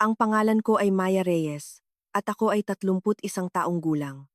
Ang pangalan ko ay Maya Reyes at ako ay 31 taong gulang.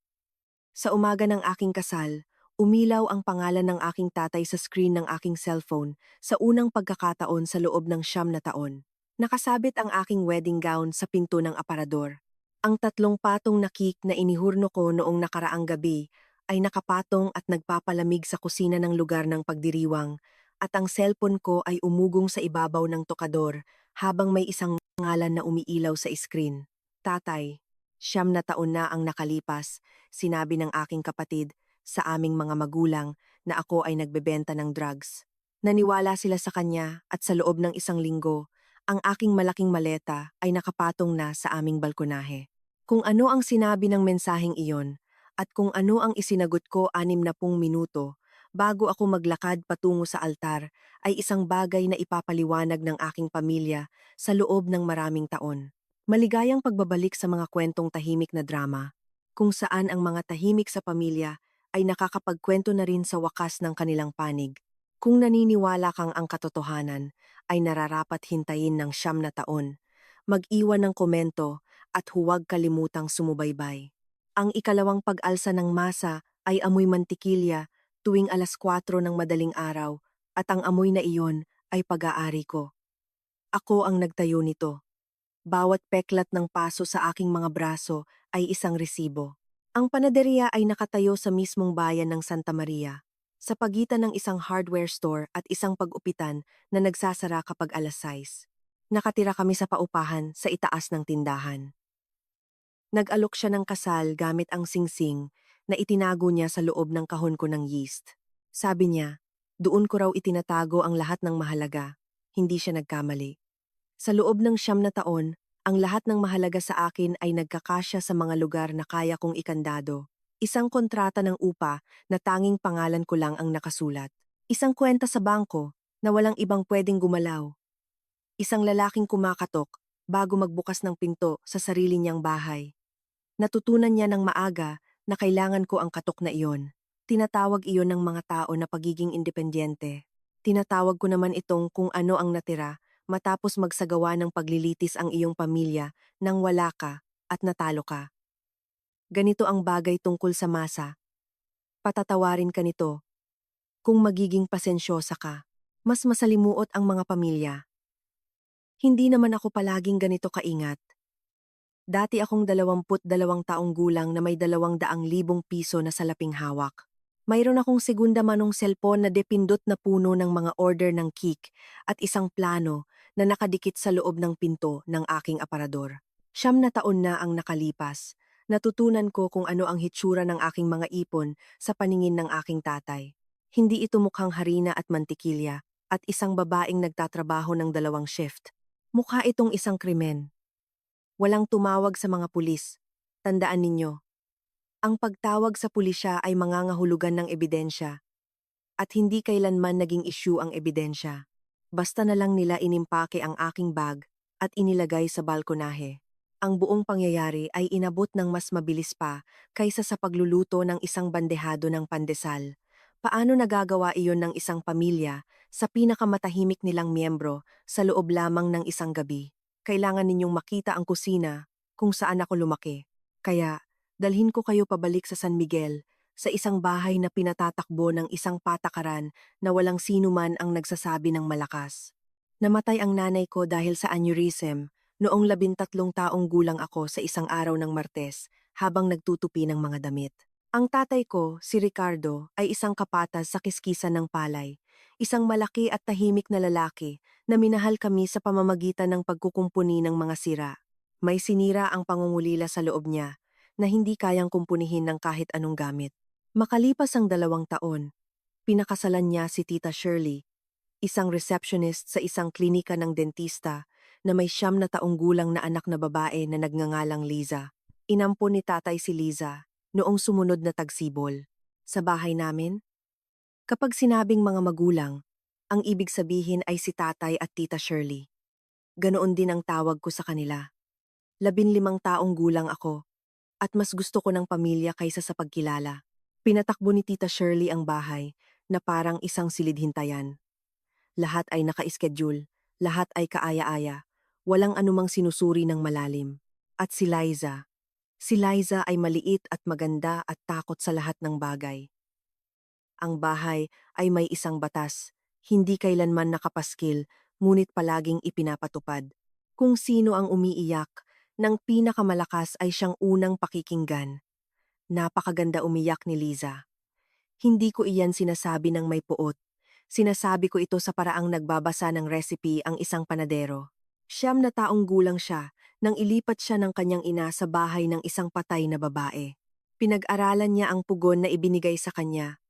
Sa umaga ng aking kasal, umilaw ang pangalan ng aking tatay sa screen ng aking cellphone sa unang pagkakataon sa loob ng 9 na taon. Nakasabit ang aking wedding gown sa pinto ng aparador. Ang 3 patong na cake na inihurno ko noong nakaraang gabi ay nakapatong at nagpapalamig sa kusina ng lugar ng pagdiriwang at ang cellphone ko ay umugong sa ibabaw ng tokador habang may isang ngalan na umiilaw sa screen. Tatay, 9 na taon na ang nakalipas, sinabi ng aking kapatid sa aming mga magulang na ako ay nagbebenta ng drugs. Naniwala sila sa kanya at sa loob ng 1 linggo, ang aking malaking maleta ay nakapatong na sa aming balkonahe. Kung ano ang sinabi ng mensaheng iyon at kung ano ang isinagot ko 60 minuto bago ako maglakad patungo sa altar ay isang bagay na ipapaliwanag ng aking pamilya sa loob ng maraming taon. Maligayang pagbabalik sa mga kwentong tahimik na drama, kung saan ang mga tahimik sa pamilya ay nakakapagkwento na rin sa wakas ng kanilang panig. Kung naniniwala kang ang katotohanan ay nararapat hintayin ng 9 na taon, mag-iwan ng komento at huwag kalimutang sumubaybay. Ang ikalawang pag-alsa ng masa ay amoy mantikilya tuwing 4:00 ng madaling araw at ang amoy na iyon ay pag-aari ko. Ako ang nagtayo nito. Bawat peklat ng paso sa aking mga braso ay isang resibo. Ang panaderya ay nakatayo sa mismong bayan ng Santa Maria, sa pagitan ng isang hardware store at isang pag-upitan na nagsasara kapag 6:00. Nakatira kami sa paupahan sa itaas ng tindahan. Nag-alok siya ng kasal gamit ang singsing na itinago niya sa loob ng kahon ko ng yeast. Sabi niya, doon ko raw itinatago ang lahat ng mahalaga. Hindi siya nagkamali. Sa loob ng 9 na taon, ang lahat ng mahalaga sa akin ay nagkakasya sa mga lugar na kaya kong ikandado. Isang kontrata ng upa na tanging pangalan ko lang ang nakasulat. Isang kwenta sa bangko na walang ibang pwedeng gumalaw. Isang lalaking kumakatok bago magbukas ng pinto sa sarili niyang bahay. Natutunan niya ng maaga na kailangan ko ang katok na iyon. Tinatawag iyon ng mga tao na pagiging independyente. Tinatawag ko naman itong kung ano ang natira matapos magsagawa ng paglilitis ang iyong pamilya nang wala ka at natalo ka. Ganito ang bagay tungkol sa masa. Patatawarin ka nito kung magiging pasensyosa ka. Mas masalimuot ang mga pamilya. Hindi naman ako palaging ganito kaingat. Dati akong 22 taong gulang na may 200,000 piso na salaping hawak. Mayroon akong segunda manong cellphone na depindot na puno ng mga order ng cake at isang plano na nakadikit sa loob ng pinto ng aking aparador. 9 na taon na ang nakalipas. Natutunan ko kung ano ang hitsura ng aking mga ipon sa paningin ng aking tatay. Hindi ito mukhang harina at mantikilya at isang babaeng nagtatrabaho ng 2 shift. Mukha itong isang krimen. Walang tumawag sa mga pulis. Tandaan ninyo, ang pagtawag sa pulisya ay mangangahulugan ng ebidensya at hindi kailanman naging issue ang ebidensya. Basta na lang nila inimpake ang aking bag at inilagay sa balkonahe. Ang buong pangyayari ay inabot ng mas mabilis pa kaysa sa pagluluto ng isang bandehado ng pandesal. Paano nagagawa iyon ng isang pamilya sa pinakamatahimik nilang miyembro sa loob lamang ng isang gabi? Kailangan ninyong makita ang kusina kung saan ako lumaki. Kaya, dalhin ko kayo pabalik sa San Miguel, sa isang bahay na pinatatakbo ng isang patakaran na walang sino man ang nagsasabi ng malakas. Namatay ang nanay ko dahil sa aneurysm noong 13 taong gulang ako sa isang araw ng Martes habang nagtutupi ng mga damit. Ang tatay ko, si Ricardo, ay isang kapatas sa kiskisan ng palay, isang malaki at tahimik na lalaki na minahal kami sa pamamagitan ng pagkukumpuni ng mga sira. May sinira ang pangungulila sa loob niya na hindi kayang kumpunihin ng kahit anong gamit. Makalipas ang 2 taon, pinakasalan niya si Tita Shirley, isang receptionist sa isang klinika ng dentista na may 9 taong gulang na anak na babae na nagngangalang Liza. Inampon ni tatay si Liza noong sumunod na tagsibol. Sa bahay namin, kapag sinabing mga magulang, ang ibig sabihin ay si tatay at tita Shirley. Ganoon din ang tawag ko sa kanila. 15 taong gulang ako at mas gusto ko ng pamilya kaysa sa pagkilala. Pinatakbo ni tita Shirley ang bahay na parang isang silid-hintayan. Lahat ay naka-schedule, lahat ay kaaya-aya. walang anumang sinusuri ng malalim. At si Liza. Si Liza ay maliit at maganda at takot sa lahat ng bagay. Ang bahay ay may isang batas, hindi kailanman nakapaskil, ngunit palaging ipinapatupad. Kung sino ang umiiyak, ng pinakamalakas ay siyang unang pakikinggan. Napakaganda umiyak ni Liza. Hindi ko iyan sinasabi ng may puot. Sinasabi ko ito sa paraang nagbabasa ng recipe ang isang panadero. 9 na taong gulang siya nang ilipat siya ng kanyang ina sa bahay ng isang patay na babae. Pinag-aralan niya ang pugon na ibinigay sa kanya.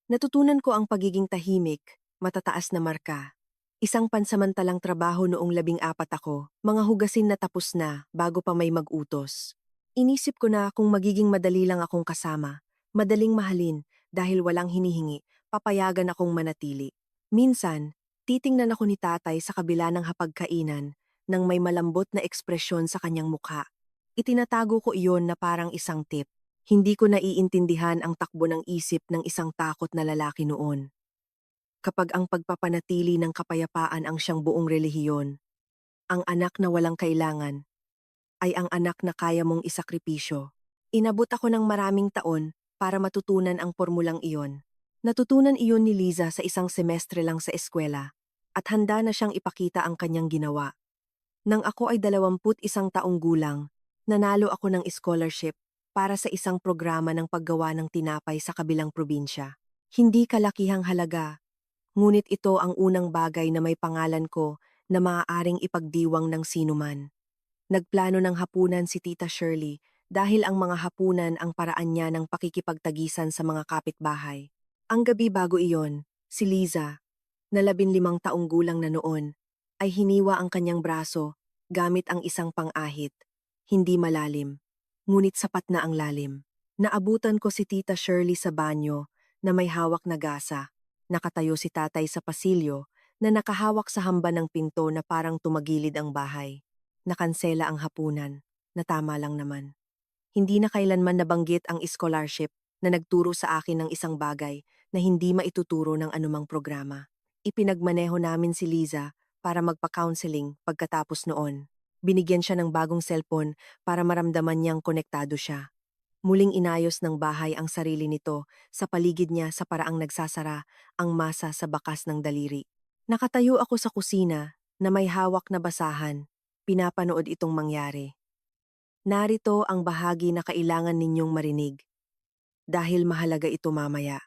Natutunan ko ang pagiging tahimik, matataas na marka. Isang pansamantalang trabaho noong 14 ako, mga hugasin na tapos na bago pa may mag-utos. Inisip ko na kung magiging madali lang akong kasama, madaling mahalin dahil walang hinihingi, papayagan akong manatili. Minsan, titingnan ako ni tatay sa kabila ng hapagkainan nang may malambot na ekspresyon sa kanyang mukha. Itinatago ko iyon na parang isang tip. Hindi ko naiintindihan ang takbo ng isip ng isang takot na lalaki noon. Kapag ang pagpapanatili ng kapayapaan ang siyang buong relihiyon, ang anak na walang kailangan ay ang anak na kaya mong isakripisyo. Inabot ako ng maraming taon para matutunan ang pormulang iyon. Natutunan iyon ni Liza sa isang semestre lang sa eskwela at handa na siyang ipakita ang kanyang ginawa. Nang ako ay 21 taong gulang, nanalo ako ng scholarship para sa isang programa ng paggawa ng tinapay sa kabilang probinsya. Hindi kalakihang halaga, ngunit ito ang unang bagay na may pangalan ko na maaaring ipagdiwang ng sinuman. Nagplano ng hapunan si Tita Shirley dahil ang mga hapunan ang paraan niya ng pakikipagtagisan sa mga kapitbahay. Ang gabi bago iyon, si Liza, na 15 taong gulang na noon, ay hiniwa ang kanyang braso gamit ang isang pang-ahit. Hindi malalim, ngunit sapat na ang lalim. Naabutan ko si Tita Shirley sa banyo na may hawak na gasa. Nakatayo si tatay sa pasilyo na nakahawak sa hamba ng pinto na parang tumagilid ang bahay. Nakansela ang hapunan, na tama lang naman. Hindi na kailanman nabanggit ang scholarship na nagturo sa akin ng isang bagay na hindi maituturo ng anumang programa. Ipinagmaneho namin si Liza para magpa-counseling pagkatapos noon. Binigyan siya ng bagong cellphone para maramdaman niyang konektado siya. Muling inayos ng bahay ang sarili nito sa paligid niya sa paraang nagsasara ang masa sa bakas ng daliri. Nakatayo ako sa kusina na may hawak na basahan. Pinapanood itong mangyari. Narito ang bahagi na kailangan ninyong marinig. Dahil mahalaga ito mamaya.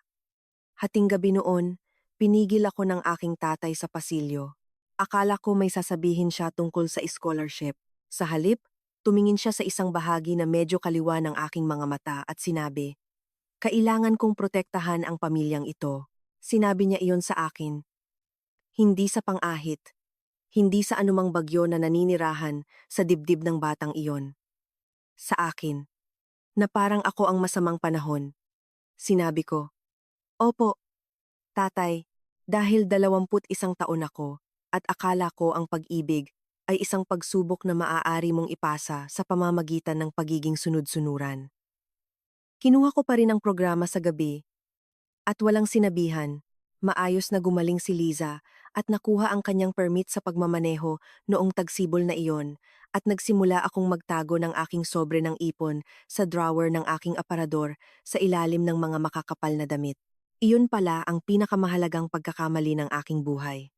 Hating gabi noon, pinigil ako ng aking tatay sa pasilyo. Akala ko may sasabihin siya tungkol sa scholarship. Sa halip, tumingin siya sa isang bahagi na medyo kaliwa ng aking mga mata at sinabi, "Kailangan kong protektahan ang pamilyang ito." Sinabi niya iyon sa akin. Hindi sa pang-ahit. Hindi sa anumang bagyo na naninirahan sa dibdib ng batang iyon. Sa akin, na parang ako ang masamang panahon. Sinabi ko, "Opo, tatay, dahil 21 taon ako at akala ko ang pag-ibig ay isang pagsubok na maaari mong ipasa sa pamamagitan ng pagiging sunod-sunuran." Kinuha ko pa rin ang programa sa gabi at walang sinabihan, maayos na gumaling si Liza at nakuha ang kanyang permit sa pagmamaneho noong tagsibol na iyon at nagsimula akong magtago ng aking sobre ng ipon sa drawer ng aking aparador sa ilalim ng mga makakapal na damit. Iyon pala ang pinakamahalagang pagkakamali ng aking buhay.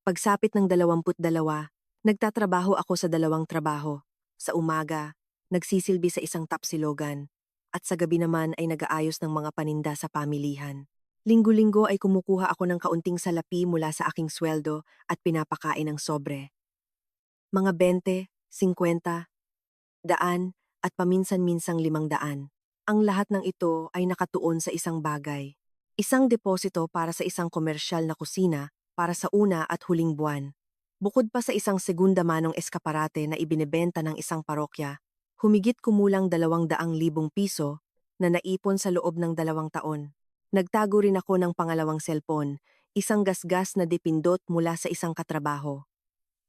Pagsapit ng 22, nagtatrabaho ako sa 2 trabaho. Sa umaga, nagsisilbi sa isang tapsilogan at sa gabi naman ay nag-aayos ng mga paninda sa pamilihan. Linggo-linggo ay kumukuha ako ng kaunting salapi mula sa aking sweldo at pinapakain ng sobre. Mga 20, 50, 100 at paminsan-minsang 500. Ang lahat ng ito ay nakatuon sa isang bagay. Isang deposito para sa isang komersyal na kusina para sa una at huling buwan. Bukod pa sa isang segunda manong eskaparate na ibinebenta ng isang parokya, humigit kumulang 200,000 piso na naipon sa loob ng 2 taon. Nagtago rin ako ng pangalawang cellphone, isang gasgas na dipindot mula sa isang katrabaho.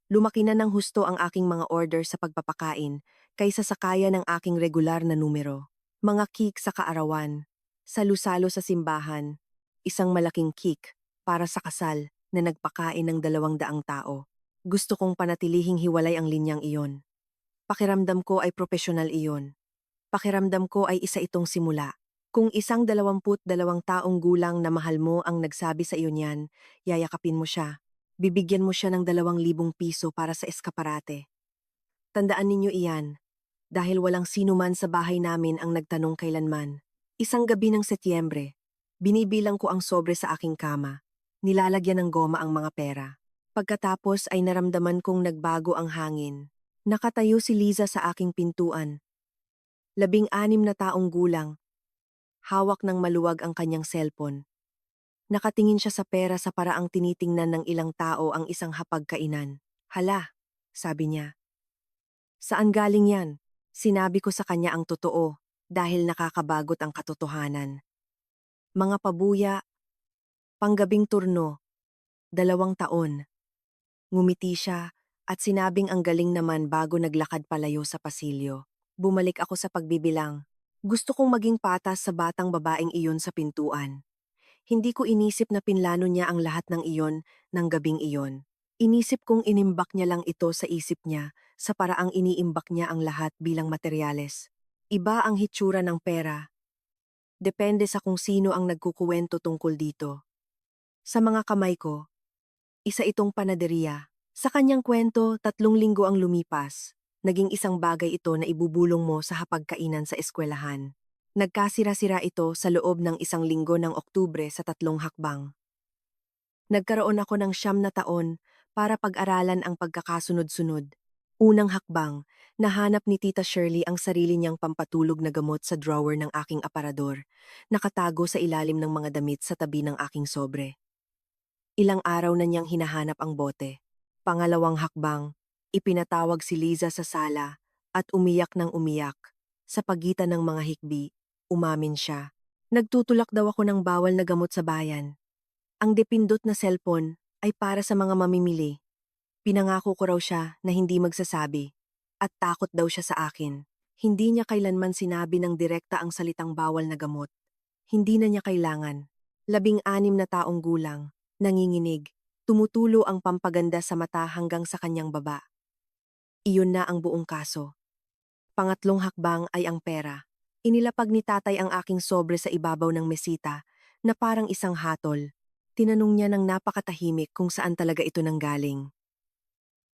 Lumaki na ng husto ang aking mga order sa pagpapakain kaysa sa kaya ng aking regular na numero. Mga cake sa kaarawan, salo-salo sa simbahan, isang malaking cake para sa kasal na nagpakain ng 200 tao. Gusto kong panatilihing hiwalay ang linyang iyon. Pakiramdam ko ay profesional iyon. Pakiramdam ko ay isa itong simula. Kung isang 22 taong gulang na mahal mo ang nagsabi sa iyo niyan, yayakapin mo siya. Bibigyan mo siya ng 2,000 piso para sa eskaparate. Tandaan ninyo iyan, dahil walang sino man sa bahay namin ang nagtanong kailanman. Isang gabi ng Setyembre, binibilang ko ang sobre sa aking kama. Nilalagyan ng goma ang mga pera. Pagkatapos ay naramdaman kong nagbago ang hangin. Nakatayo si Liza sa aking pintuan. 16 na taong gulang. Hawak ng maluwag ang kanyang cellphone. Nakatingin siya sa pera sa paraang tinitingnan ng ilang tao ang isang hapagkainan. Hala, sabi niya. Saan galing yan? Sinabi ko sa kanya ang totoo dahil nakakabagot ang katotohanan. Mga pabuya, panggabing turno, 2 taon. Ngumiti siya at sinabing ang galing naman bago naglakad palayo sa pasilyo. Bumalik ako sa pagbibilang. Gusto kong maging patas sa batang babaeng iyon sa pintuan. Hindi ko inisip na pinlano niya ang lahat ng iyon ng gabing iyon. Inisip kong inimbak niya lang ito sa isip niya sa paraang iniimbak niya ang lahat bilang materyales. Iba ang hitsura ng pera. Depende sa kung sino ang nagkukuwento tungkol dito. Sa mga kamay ko, isa itong panaderya. Sa kanyang kwento, 3 linggo ang lumipas. Naging isang bagay ito na ibubulong mo sa hapagkainan sa eskwelahan. Nagkasira-sira ito sa loob ng 1 linggo ng Oktubre sa 3 hakbang. Nagkaroon ako ng 9 na taon para pag-aralan ang pagkakasunod-sunod. Unang hakbang, nahanap ni Tita Shirley ang sarili niyang pampatulog na gamot sa drawer ng aking aparador, nakatago sa ilalim ng mga damit sa tabi ng aking sobre. Ilang araw na niyang hinahanap ang bote. Pangalawang hakbang, ipinatawag si Liza sa sala at umiyak ng umiyak. Sa pagitan ng mga hikbi, umamin siya. Nagtutulak daw ako ng bawal na gamot sa bayan. Ang depindot na cellphone ay para sa mga mamimili. Pinangako ko raw siya na hindi magsasabi. At takot daw siya sa akin. Hindi niya kailanman sinabi ng direkta ang salitang bawal na gamot. Hindi na niya kailangan. 16 na taong gulang, nanginginig, tumutulo ang pampaganda sa mata hanggang sa kanyang baba. Iyon na ang buong kaso. Pangatlong hakbang ay ang pera. Inilapag ni tatay ang aking sobre sa ibabaw ng mesita na parang isang hatol. Tinanong niya ng napakatahimik kung saan talaga ito nanggaling.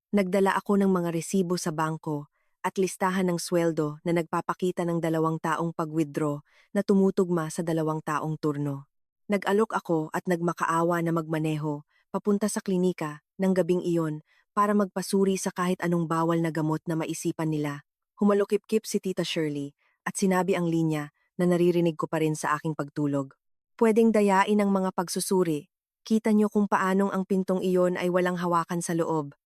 Nagdala ako ng mga resibo sa bangko at listahan ng sweldo na nagpapakita ng 2 taong pag-withdraw na tumutugma sa 2 taong turno. Nag-alok ako at nagmakaawa na magmaneho papunta sa klinika ng gabing iyon para magpasuri sa kahit anong bawal na gamot na maisipan nila. Humalukip-kip si Tita Shirley at sinabi ang linya na naririnig ko pa rin sa aking pagtulog. Pwedeng dayain ang mga pagsusuri. Kita niyo kung paanong ang pintong iyon ay walang hawakan sa loob.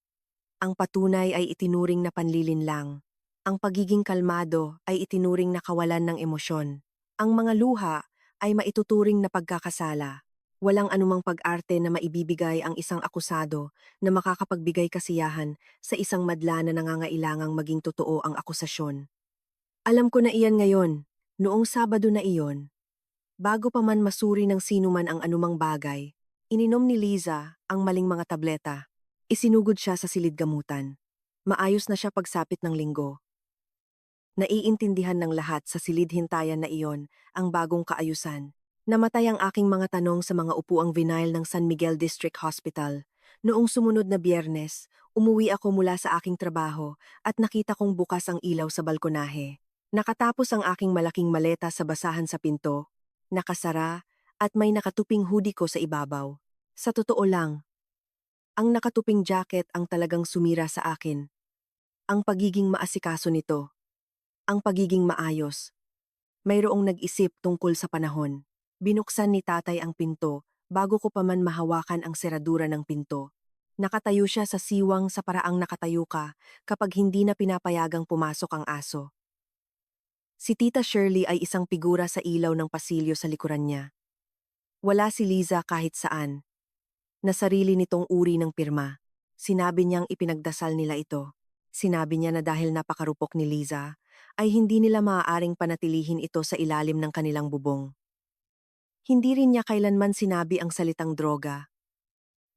Ang patunay ay itinuring na panlilinlang. Ang pagiging kalmado ay itinuring na kawalan ng emosyon. Ang mga luha ay maituturing na pagkakasala. Walang anumang pag-arte na maibibigay ang isang akusado na makakapagbigay kasiyahan sa isang madla na nangangailangang maging totoo ang akusasyon. Alam ko na iyan ngayon, noong Sabado na iyon. Bago pa man masuri ng sino man ang anumang bagay, ininom ni Liza ang maling mga tableta. Isinugod siya sa silid gamutan. Maayos na siya pagsapit ng linggo. Naiintindihan ng lahat sa silid hintayan na iyon ang bagong kaayusan. Namatay ang aking mga tanong sa mga upuang vinyl ng San Miguel District Hospital. Noong sumunod na Biyernes, umuwi ako mula sa aking trabaho at nakita kong bukas ang ilaw sa balkonahe. Nakatapos ang aking malaking maleta sa basahan sa pinto, nakasara at may nakatuping hoodie ko sa ibabaw. Sa totoo lang, ang nakatuping jacket ang talagang sumira sa akin. Ang pagiging maasikaso nito. Ang pagiging maayos. Mayroong nag-isip tungkol sa panahon. Binuksan ni tatay ang pinto bago ko pa man mahawakan ang seradura ng pinto. Nakatayo siya sa siwang sa paraang nakatayo ka kapag hindi na pinapayagang pumasok ang aso. Si Tita Shirley ay isang figura sa ilaw ng pasilyo sa likuran niya. Wala si Liza kahit saan. Na sarili nitong uri ng pirma. Sinabi niyang ipinagdasal nila ito. Sinabi niya na dahil napakarupok ni Liza, ay hindi nila maaaring panatilihin ito sa ilalim ng kanilang bubong. Hindi rin niya kailanman sinabi ang salitang droga.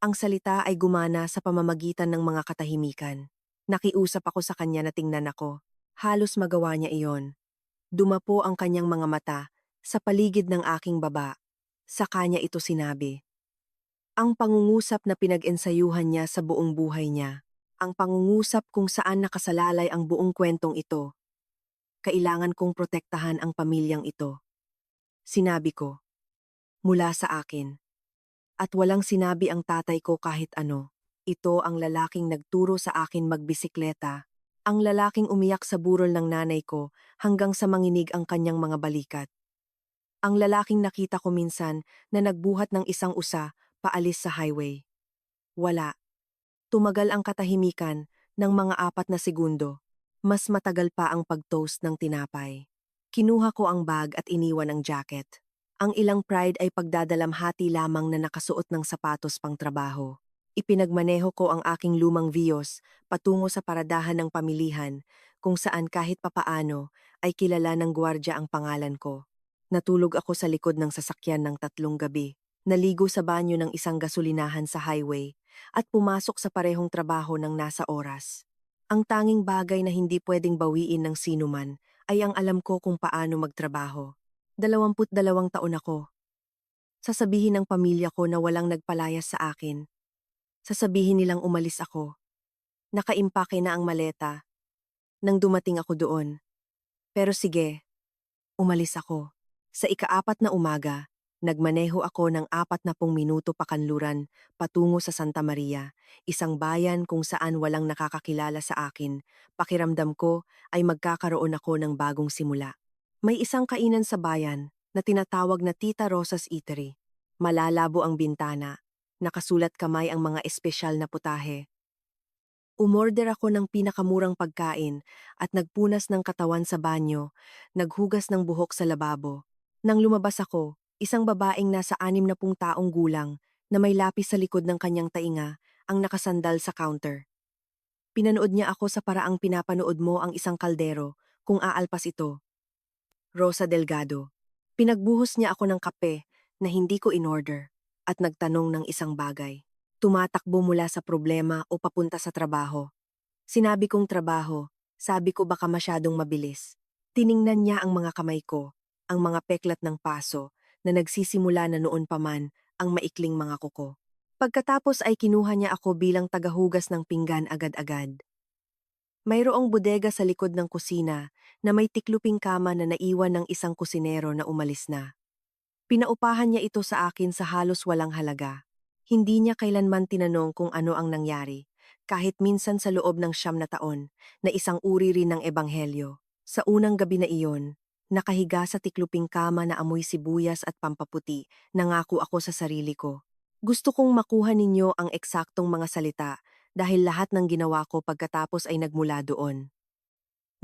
Ang salita ay gumana sa pamamagitan ng mga katahimikan. Nakiusap ako sa kanya na tingnan ako. Halos magawa niya iyon. Dumapo ang kanyang mga mata sa paligid ng aking baba. Sa kanya ito sinabi. Ang pangungusap na pinag-ensayuhan niya sa buong buhay niya. Ang pangungusap kung saan nakasalalay ang buong kwentong ito. Kailangan kong protektahan ang pamilyang ito. Sinabi ko, mula sa akin. At walang sinabi ang tatay ko kahit ano. Ito ang lalaking nagturo sa akin magbisikleta. Ang lalaking umiyak sa burol ng nanay ko hanggang sa manginig ang kanyang mga balikat. Ang lalaking nakita ko minsan na nagbuhat ng isang usa paalis sa highway. Wala. Tumagal ang katahimikan ng mga 4 na segundo. Mas matagal pa ang pag-toast ng tinapay. Kinuha ko ang bag at iniwan ang jacket. Ang ilang pride ay pagdadalamhati lamang na nakasuot ng sapatos pang trabaho. Ipinagmaneho ko ang aking lumang Vios patungo sa paradahan ng pamilihan kung saan kahit papaano ay kilala ng gwardya ang pangalan ko. Natulog ako sa likod ng sasakyan ng 3 gabi. Naligo sa banyo ng isang gasolinahan sa highway at pumasok sa parehong trabaho ng nasa oras. Ang tanging bagay na hindi pwedeng bawiin ng sinuman ay ang alam ko kung paano magtrabaho. 22 taon ako. Sasabihin ng pamilya ko na walang nagpalayas sa akin. Sasabihin nilang umalis ako. Nakaimpake na ang maleta. Nang dumating ako doon. Pero sige, umalis ako. Sa ika-4 na umaga, nagmaneho ako ng 40 minuto pakanluran patungo sa Santa Maria, isang bayan kung saan walang nakakakilala sa akin. Pakiramdam ko ay magkakaroon ako ng bagong simula. May isang kainan sa bayan na tinatawag na Tita Rosa's Eatery. Malalabo ang bintana, nakasulat kamay ang mga espesyal na putahe. Umorder ako ng pinakamurang pagkain at nagpunas ng katawan sa banyo, naghugas ng buhok sa lababo. Nang lumabas ako, isang babaeng nasa 60 taong gulang na may lapis sa likod ng kanyang tainga ang nakasandal sa counter. Pinanood niya ako sa paraang pinapanood mo ang isang kaldero kung aalpas ito. Rosa Delgado. Pinagbuhos niya ako ng kape na hindi ko inorder at nagtanong ng isang bagay. Tumatakbo mula sa problema o papunta sa trabaho. Sinabi kong trabaho, sabi ko baka masyadong mabilis. Tiningnan niya ang mga kamay ko, ang mga peklat ng paso na nagsisimula na noon pa man ang maikling mga kuko. Pagkatapos ay kinuha niya ako bilang tagahugas ng pinggan agad-agad. Mayroong bodega sa likod ng kusina na may tikluping kama na naiwan ng isang kusinero na umalis na. Pinaupahan niya ito sa akin sa halos walang halaga. Hindi niya kailanman tinanong kung ano ang nangyari, kahit minsan sa loob ng 9 na taon, na isang uri rin ng ebanghelyo. Sa unang gabi na iyon, nakahiga sa tikluping kama na amoy sibuyas at pampaputi, nangako ako sa sarili ko. Gusto kong makuha ninyo ang eksaktong mga salita dahil lahat ng ginawa ko pagkatapos ay nagmula doon.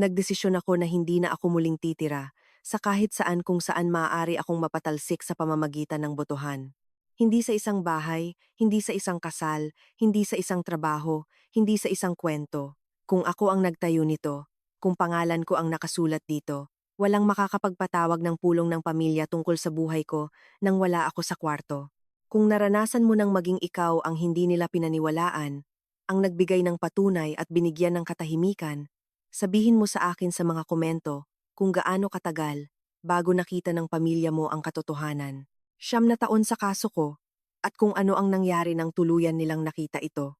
Nagdesisyon ako na hindi na ako muling titira sa kahit saan kung saan maaari akong mapatalsik sa pamamagitan ng botohan. Hindi sa isang bahay, hindi sa isang kasal, hindi sa isang trabaho, hindi sa isang kwento. Kung ako ang nagtayo nito, kung pangalan ko ang nakasulat dito, walang makakapagpatawag ng pulong ng pamilya tungkol sa buhay ko nang wala ako sa kwarto. Kung naranasan mo nang maging ikaw ang hindi nila pinaniwalaan, ang nagbigay ng patunay at binigyan ng katahimikan, sabihin mo sa akin sa mga komento kung gaano katagal bago nakita ng pamilya mo ang katotohanan. 9 taon sa kaso ko at kung ano ang nangyari nang tuluyan nilang nakita ito.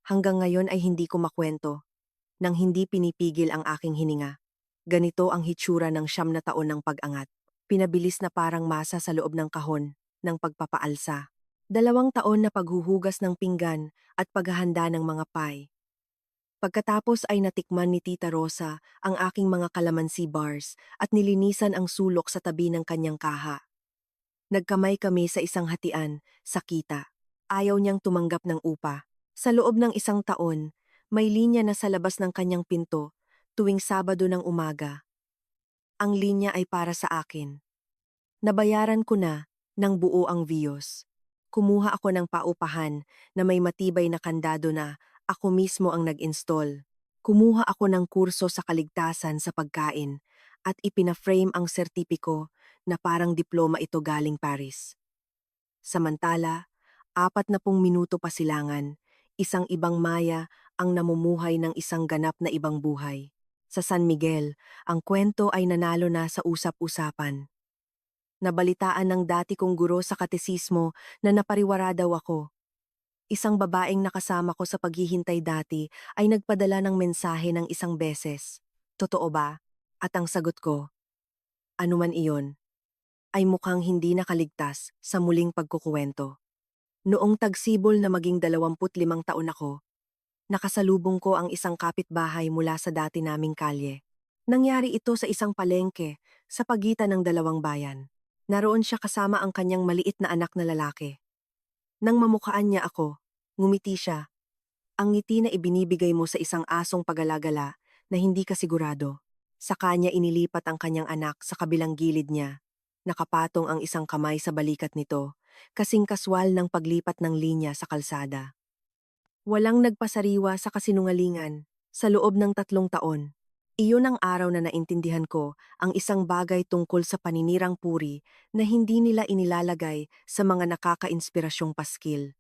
Hanggang ngayon ay hindi ko makwento nang hindi pinipigil ang aking hininga. Ganito ang hitsura ng 9 taon ng pag-angat. Pinabilis na parang masa sa loob ng kahon ng pagpapaalsa. 2 taon na paghuhugas ng pinggan at paghahanda ng mga pie. Pagkatapos ay natikman ni Tita Rosa ang aking mga kalamansi bars at nilinisan ang sulok sa tabi ng kanyang kaha. Nagkamay kami sa isang hatian, sa kita. Ayaw niyang tumanggap ng upa. Sa loob ng 1 taon, may linya na sa labas ng kanyang pinto tuwing Sabado ng umaga. Ang linya ay para sa akin. Nabayaran ko na ng buo ang Vios. Kumuha ako ng paupahan na may matibay na kandado na ako mismo ang nag-install. Kumuha ako ng kurso sa kaligtasan sa pagkain at ipina-frame ang sertipiko na parang diploma ito galing Paris. Samantala, 40 minuto pa silangan, isang ibang Maya ang namumuhay ng isang ganap na ibang buhay. Sa San Miguel, ang kwento ay nanalo na sa usap-usapan. Nabalitaan ng dati kong guro sa katesismo na napariwara daw ako. Isang babaeng nakasama ko sa paghihintay dati ay nagpadala ng mensahe ng isang beses. Totoo ba? At ang sagot ko, anuman iyon, ay mukhang hindi nakaligtas sa muling pagkukuwento. Noong tagsibol na maging 25 taon ako, nakasalubong ko ang isang kapitbahay mula sa dati naming kalye. Nangyari ito sa isang palengke sa pagitan ng dalawang bayan. Naroon siya kasama ang kanyang maliit na anak na lalaki. Nang mamukhaan niya ako, ngumiti siya. Ang ngiti na ibinibigay mo sa isang asong pagalagala na hindi ka sigurado. Sa kanya inilipat ang kanyang anak sa kabilang gilid niya. Nakapatong ang isang kamay sa balikat nito, kasing kaswal ng paglipat ng linya sa kalsada. Walang nagpasariwa sa kasinungalingan sa loob ng 3 taon. Iyon ang araw na naintindihan ko ang isang bagay tungkol sa paninirang puri na hindi nila inilalagay sa mga nakakainspirasyong paskil.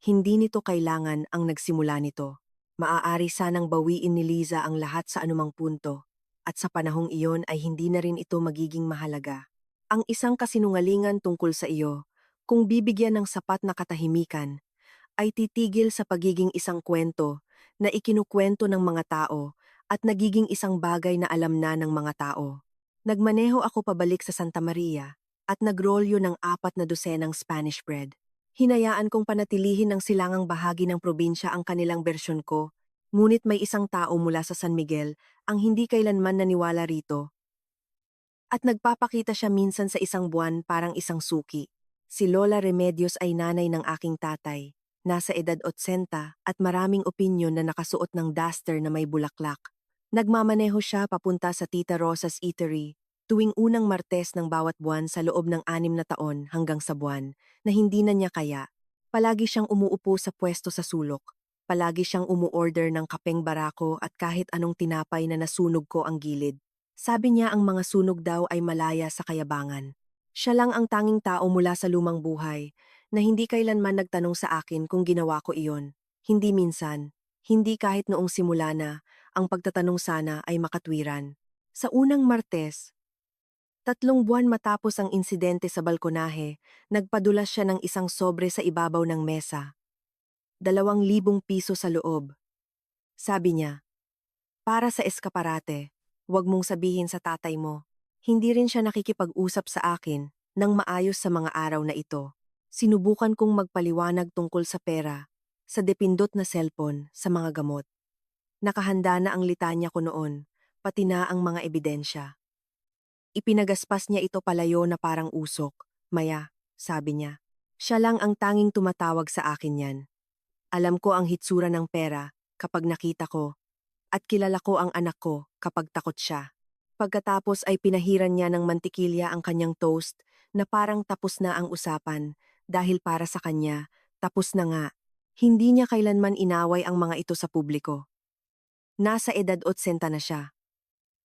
Hindi nito kailangan ang nagsimula nito. Maaari sanang bawiin ni Liza ang lahat sa anumang punto, at sa panahong iyon ay hindi na rin ito magiging mahalaga. Ang isang kasinungalingan tungkol sa iyo, kung bibigyan ng sapat na katahimikan, ay titigil sa pagiging isang kwento na ikinukwento ng mga tao at nagiging isang bagay na alam na ng mga tao. Nagmaneho ako pabalik sa Santa Maria at nagrolyo ng 4 na dosenang Spanish bread. Hinayaan kong panatilihin ng silangang bahagi ng probinsya ang kanilang bersyon ko, ngunit may isang tao mula sa San Miguel ang hindi kailanman naniwala rito. At nagpapakita siya minsan sa isang buwan parang isang suki. Si Lola Remedios ay nanay ng aking tatay. Nasa edad 80 at maraming opinyon na nakasuot ng duster na may bulaklak. Nagmamaneho siya papunta sa Tita Rosa's Eatery tuwing unang Martes ng bawat buwan sa loob ng 6 na taon hanggang sa buwan na hindi na niya kaya. Palagi siyang umuupo sa pwesto sa sulok. Palagi siyang umuorder ng kapeng barako at kahit anong tinapay na nasunog ko ang gilid. Sabi niya ang mga sunog daw ay malaya sa kayabangan. Siya lang ang tanging tao mula sa lumang buhay na hindi kailanman nagtanong sa akin kung ginawa ko iyon. Hindi minsan, hindi kahit noong simula na, ang pagtatanong sana ay makatwiran. Sa unang Martes, 3 buwan matapos ang insidente sa balkonahe, nagpadulas siya ng isang sobre sa ibabaw ng mesa. 2,000 piso sa loob. Sabi niya, para sa eskaparate, huwag mong sabihin sa tatay mo. Hindi rin siya nakikipag-usap sa akin nang maayos sa mga araw na ito. Sinubukan kong magpaliwanag tungkol sa pera, sa depindot na cellphone, sa mga gamot. Nakahanda na ang litanya ko noon, pati na ang mga ebidensya. Ipinagaspas niya ito palayo na parang usok. Maya, sabi niya. Siya lang ang tanging tumatawag sa akin yan. Alam ko ang hitsura ng pera kapag nakita ko, at kilala ko ang anak ko kapag takot siya. Pagkatapos ay pinahiran niya ng mantikilya ang kanyang toast na parang tapos na ang usapan dahil para sa kanya, tapos na nga. Hindi niya kailanman inaway ang mga ito sa publiko. Nasa edad 80 na siya.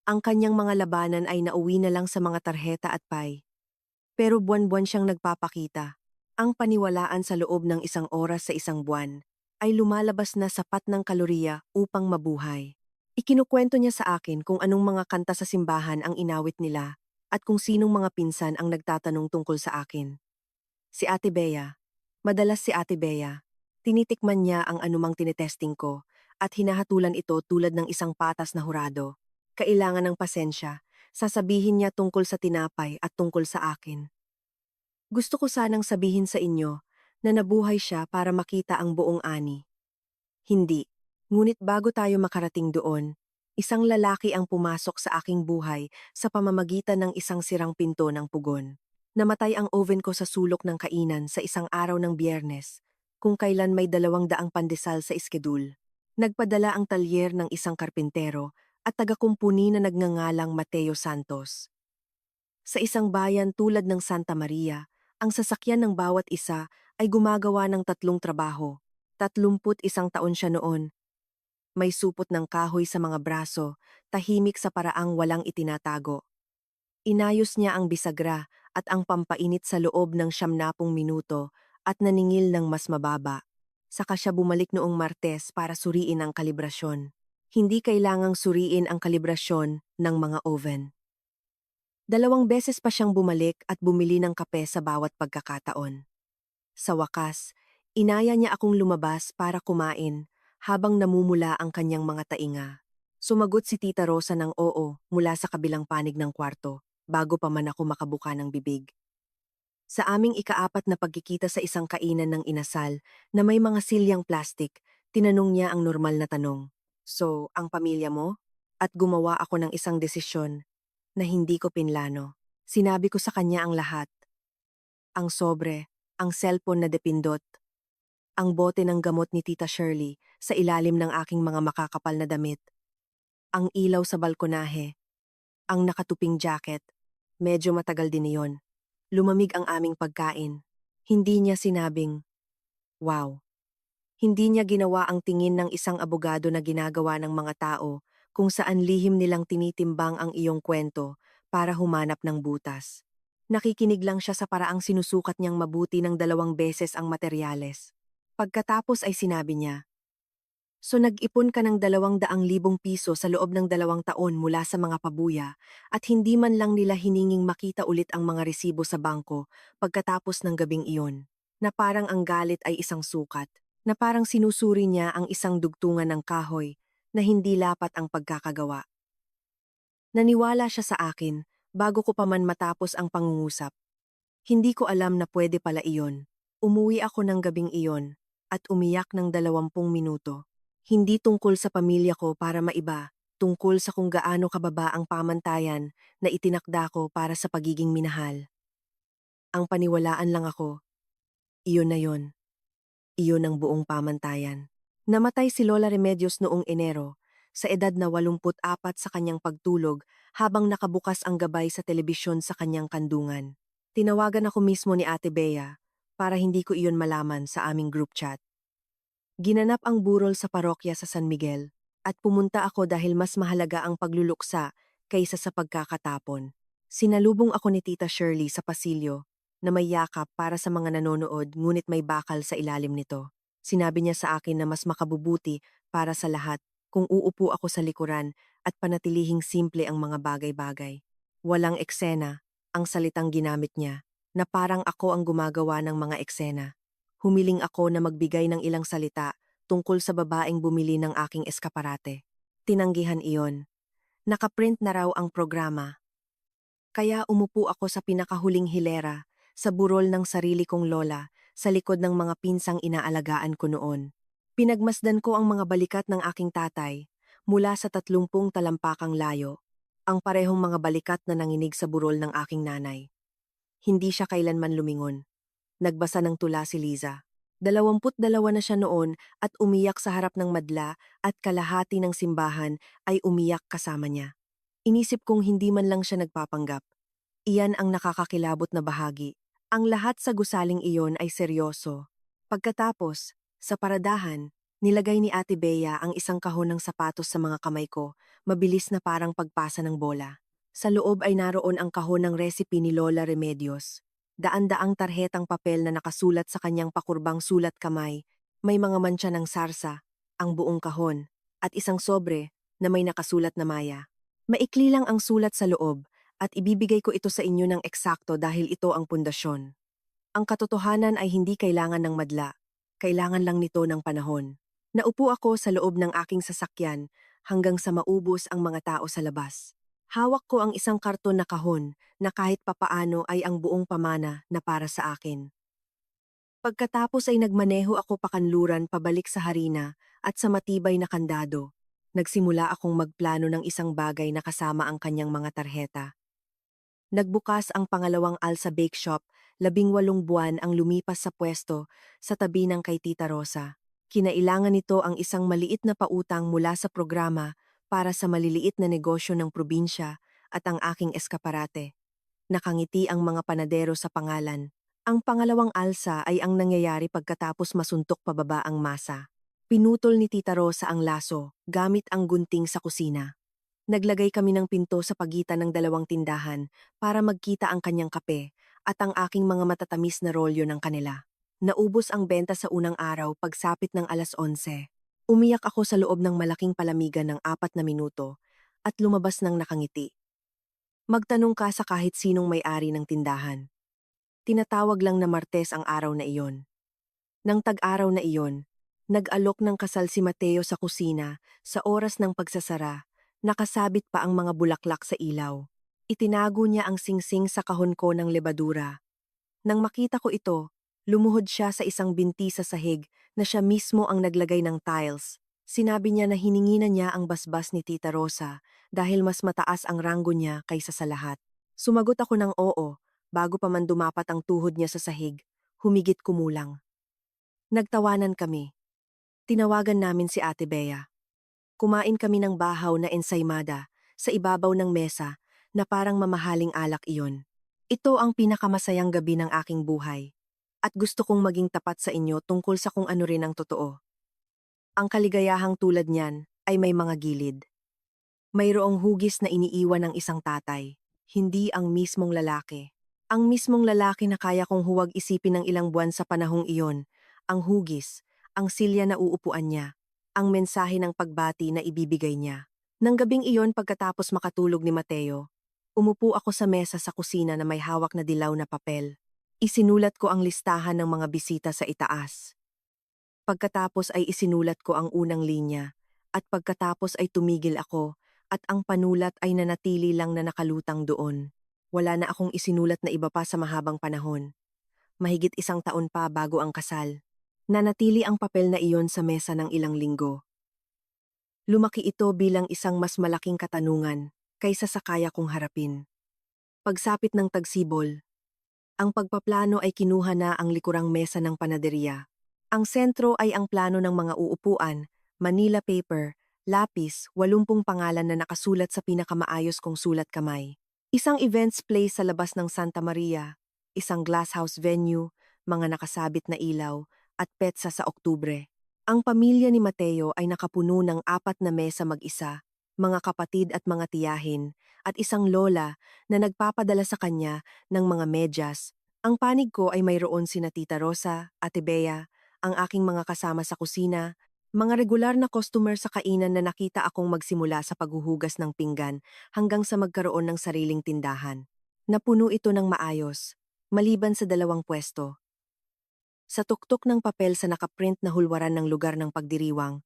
Ang kanyang mga labanan ay nauwi na lang sa mga tarheta at pay. Pero buwan-buwan siyang nagpapakita. Ang paniwalaan sa loob ng isang oras sa isang buwan ay lumalabas na sapat ng kalorya upang mabuhay. Ikinukwento niya sa akin kung anong mga kanta sa simbahan ang inawit nila at kung sinong mga pinsan ang nagtatanong tungkol sa akin. Si Ate Bea. Madalas si Ate Bea. Tinitikman niya ang anumang tinetesting ko at hinahatulan ito tulad ng isang patas na hurado. Kailangan ng pasensya, sasabihin niya tungkol sa tinapay at tungkol sa akin. Gusto ko sanang sabihin sa inyo na nabuhay siya para makita ang buong ani. Hindi. Ngunit bago tayo makarating doon, isang lalaki ang pumasok sa aking buhay sa pamamagitan ng isang sirang pinto ng pugon. Namatay ang oven ko sa sulok ng kainan sa isang araw ng Biyernes, kung kailan may 200 pandesal sa iskedul. Nagpadala ang talyer ng isang karpintero at tagakumpuni na nagngangalang Mateo Santos. Sa isang bayan tulad ng Santa Maria, ang sasakyan ng bawat isa ay gumagawa ng 3 trabaho. 31 taon siya noon. May supot ng kahoy sa mga braso, tahimik sa paraang walang itinatago. Inayos niya ang bisagra at ang pampainit sa loob ng 70 minuto at naningil ng mas mababa. Saka siya bumalik noong Martes para suriin ang kalibrasyon. Hindi kailangang suriin ang kalibrasyon ng mga oven. 2 beses pa siyang bumalik at bumili ng kape sa bawat pagkakataon. Sa wakas, inaya niya akong lumabas para kumain habang namumula ang kanyang mga tainga. Sumagot si Tita Rosa ng oo mula sa kabilang panig ng kwarto bago pa man ako makabuka ng bibig. Sa aming ikaapat na pagkikita sa isang kainan ng inasal na may mga silyang plastik, tinanong niya ang normal na tanong. So, ang pamilya mo? At gumawa ako ng isang desisyon na hindi ko pinlano. Sinabi ko sa kanya ang lahat. Ang sobre, ang cellphone na depindot, ang bote ng gamot ni Tita Shirley sa ilalim ng aking mga makakapal na damit, ang ilaw sa balkonahe, ang nakatuping jacket. Medyo matagal din iyon. Lumamig ang aming pagkain. Hindi niya sinabing, wow. Hindi niya ginawa ang tingin ng isang abogado na ginagawa ng mga tao kung saan lihim nilang tinitimbang ang iyong kwento para humanap ng butas. Nakikinig lang siya sa paraang sinusukat niyang mabuti ng 2 beses ang materyales. Pagkatapos ay sinabi niya, so nag-ipon ka ng 200,000 piso sa loob ng 2 taon mula sa mga pabuya at hindi man lang nila hininging makita ulit ang mga resibo sa bangko pagkatapos ng gabing iyon, na parang ang galit ay isang sukat, na parang sinusuri niya ang isang dugtungan ng kahoy na hindi lapat ang pagkakagawa. Naniwala siya sa akin bago ko pa man matapos ang pangungusap. Hindi ko alam na pwede pala iyon. Umuwi ako ng gabing iyon at umiyak ng 20 minuto. Hindi tungkol sa pamilya ko para maiba, tungkol sa kung gaano kababa ang pamantayan na itinakda ko para sa pagiging minahal. Ang paniwalaan lang ako, iyon na yon. Iyon ang buong pamantayan. Namatay si Lola Remedios noong Enero, sa edad na 84 sa kanyang pagtulog habang nakabukas ang gabay sa telebisyon sa kanyang kandungan. Tinawagan ako mismo ni Ate Bea para hindi ko iyon malaman sa aming group chat. Ginanap ang burol sa parokya sa San Miguel at pumunta ako dahil mas mahalaga ang pagluluksa kaysa sa pagkakatapon. Sinalubong ako ni Tita Shirley sa pasilyo na may yakap para sa mga nanonood ngunit may bakal sa ilalim nito. Sinabi niya sa akin na mas makabubuti para sa lahat kung uupo ako sa likuran at panatilihing simple ang mga bagay-bagay. Walang eksena, ang salitang ginamit niya, na parang ako ang gumagawa ng mga eksena. Humiling ako na magbigay ng ilang salita tungkol sa babaeng bumili ng aking eskaparate. Tinanggihan iyon. Nakaprint na raw ang programa. Kaya umupo ako sa pinakahuling hilera, sa burol ng sarili kong lola, sa likod ng mga pinsang inaalagaan ko noon. Pinagmasdan ko ang mga balikat ng aking tatay, mula sa 30 talampakang layo, ang parehong mga balikat na nanginig sa burol ng aking nanay. Hindi siya kailanman lumingon. Nagbasa ng tula si Liza. 22 na siya noon at umiyak sa harap ng madla at kalahati ng simbahan ay umiyak kasama niya. Inisip kong hindi man lang siya nagpapanggap. Iyan ang nakakakilabot na bahagi. Ang lahat sa gusaling iyon ay seryoso. Pagkatapos, sa paradahan, nilagay ni Ate Bea ang isang kahon ng sapatos sa mga kamay ko, mabilis na parang pagpasa ng bola. Sa loob ay naroon ang kahon ng recipe ni Lola Remedios. Daan-daang tarhetang papel na nakasulat sa kanyang pakurbang sulat kamay, may mga mantsa ng sarsa, ang buong kahon, at isang sobre na may nakasulat na Maya. Maikli lang ang sulat sa loob at ibibigay ko ito sa inyo ng eksakto dahil ito ang pundasyon. Ang katotohanan ay hindi kailangan ng madla, kailangan lang nito ng panahon. Naupo ako sa loob ng aking sasakyan hanggang sa maubos ang mga tao sa labas. Hawak ko ang isang karton na kahon na kahit papaano ay ang buong pamana na para sa akin. Pagkatapos ay nagmaneho ako pakanluran pabalik sa harina at sa matibay na kandado. Nagsimula akong magplano ng isang bagay na kasama ang kanyang mga tarheta. Nagbukas ang pangalawang Alsa Bake Shop, 18 buwan ang lumipas sa pwesto sa tabi ng kay Tita Rosa. Kinailangan nito ang isang maliit na pautang mula sa programa para sa maliliit na negosyo ng probinsya at ang aking eskaparate. Nakangiti ang mga panadero sa pangalan. Ang pangalawang alsa ay ang nangyayari pagkatapos masuntok pababa ang masa. Pinutol ni Tita Rosa ang laso gamit ang gunting sa kusina. Naglagay kami ng pinto sa pagitan ng 2 tindahan para magkita ang kanyang kape at ang aking mga matatamis na rolyo ng kanila. Naubos ang benta sa unang araw pagsapit ng 11:00. Umiyak ako sa loob ng malaking palamigan ng 4 na minuto at lumabas ng nakangiti. Magtanong ka sa kahit sinong may-ari ng tindahan. Tinatawag lang na Martes ang araw na iyon. Nang tag-araw na iyon, nag-alok ng kasal si Mateo sa kusina sa oras ng pagsasara, nakasabit pa ang mga bulaklak sa ilaw. Itinago niya ang singsing sa kahon ko ng lebadura. Nang makita ko ito, lumuhod siya sa isang binti sa sahig na siya mismo ang naglagay ng tiles. Sinabi niya na hiningi na niya ang basbas ni Tita Rosa dahil mas mataas ang ranggo niya kaysa sa lahat. Sumagot ako ng oo, bago pa man dumapat ang tuhod niya sa sahig, humigit kumulang. Nagtawanan kami. Tinawagan namin si Ate Bea. Kumain kami ng bahaw na ensaymada sa ibabaw ng mesa na parang mamahaling alak iyon. Ito ang pinakamasayang gabi ng aking buhay. At gusto kong maging tapat sa inyo tungkol sa kung ano rin ang totoo. Ang kaligayahang tulad niyan ay may mga gilid. Mayroong hugis na iniiwan ng isang tatay, hindi ang mismong lalaki. Ang mismong lalaki na kaya kong huwag isipin ng ilang buwan sa panahong iyon, ang hugis, ang silya na uupuan niya, ang mensahe ng pagbati na ibibigay niya. Nang gabing iyon pagkatapos makatulog ni Mateo, umupo ako sa mesa sa kusina na may hawak na dilaw na papel. Isinulat ko ang listahan ng mga bisita sa itaas. Pagkatapos ay isinulat ko ang unang linya, at pagkatapos ay tumigil ako, at ang panulat ay nanatili lang na nakalutang doon. Wala na akong isinulat na iba pa sa mahabang panahon. Mahigit 1 taon pa bago ang kasal. Nanatili ang papel na iyon sa mesa ng ilang linggo. Lumaki ito bilang isang mas malaking katanungan kaysa sa kaya kong harapin. Pagsapit ng tagsibol, ang pagpaplano ay kinuha na ang likurang mesa ng panaderya. Ang sentro ay ang plano ng mga uupuan, Manila paper, lapis, 80 pangalan na nakasulat sa pinakamaayos kong sulat kamay. Isang events place sa labas ng Santa Maria, isang glasshouse venue, mga nakasabit na ilaw, at petsa sa Oktubre. Ang pamilya ni Mateo ay nakapuno ng 4 na mesa mag-isa, mga kapatid at mga tiyahin, at isang lola na nagpapadala sa kanya ng mga medyas. Ang panig ko ay mayroon sina Tita Rosa, Ate Bea, ang aking mga kasama sa kusina, mga regular na customer sa kainan na nakita akong magsimula sa paghuhugas ng pinggan hanggang sa magkaroon ng sariling tindahan. Napuno ito ng maayos, maliban sa 2 pwesto. Sa tuktok ng papel sa nakaprint na hulwaran ng lugar ng pagdiriwang,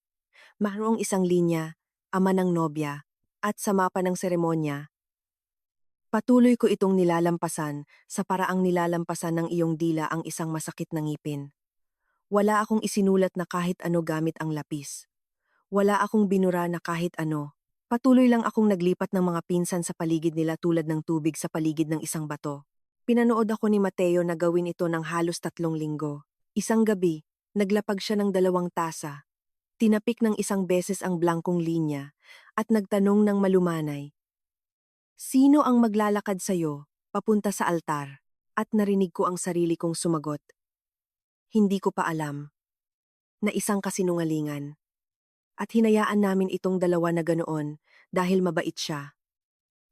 mayroong isang linya, ama ng nobya, at sa mapa ng seremonya. Patuloy ko itong nilalampasan sa paraang nilalampasan ng iyong dila ang isang masakit na ngipin. Wala akong isinulat na kahit ano gamit ang lapis. Wala akong binura na kahit ano. Patuloy lang akong naglipat ng mga pinsan sa paligid nila tulad ng tubig sa paligid ng isang bato. Pinanood ako ni Mateo na gawin ito ng halos 3 linggo. Isang gabi, naglapag siya ng 2 tasa. Tinapik ng isang beses ang blankong linya at nagtanong ng malumanay, "Sino ang maglalakad sa'yo, papunta sa altar?" At narinig ko ang sarili kong sumagot, "Hindi ko pa alam." Na isang kasinungalingan. At hinayaan namin itong 2 na ganoon dahil mabait siya.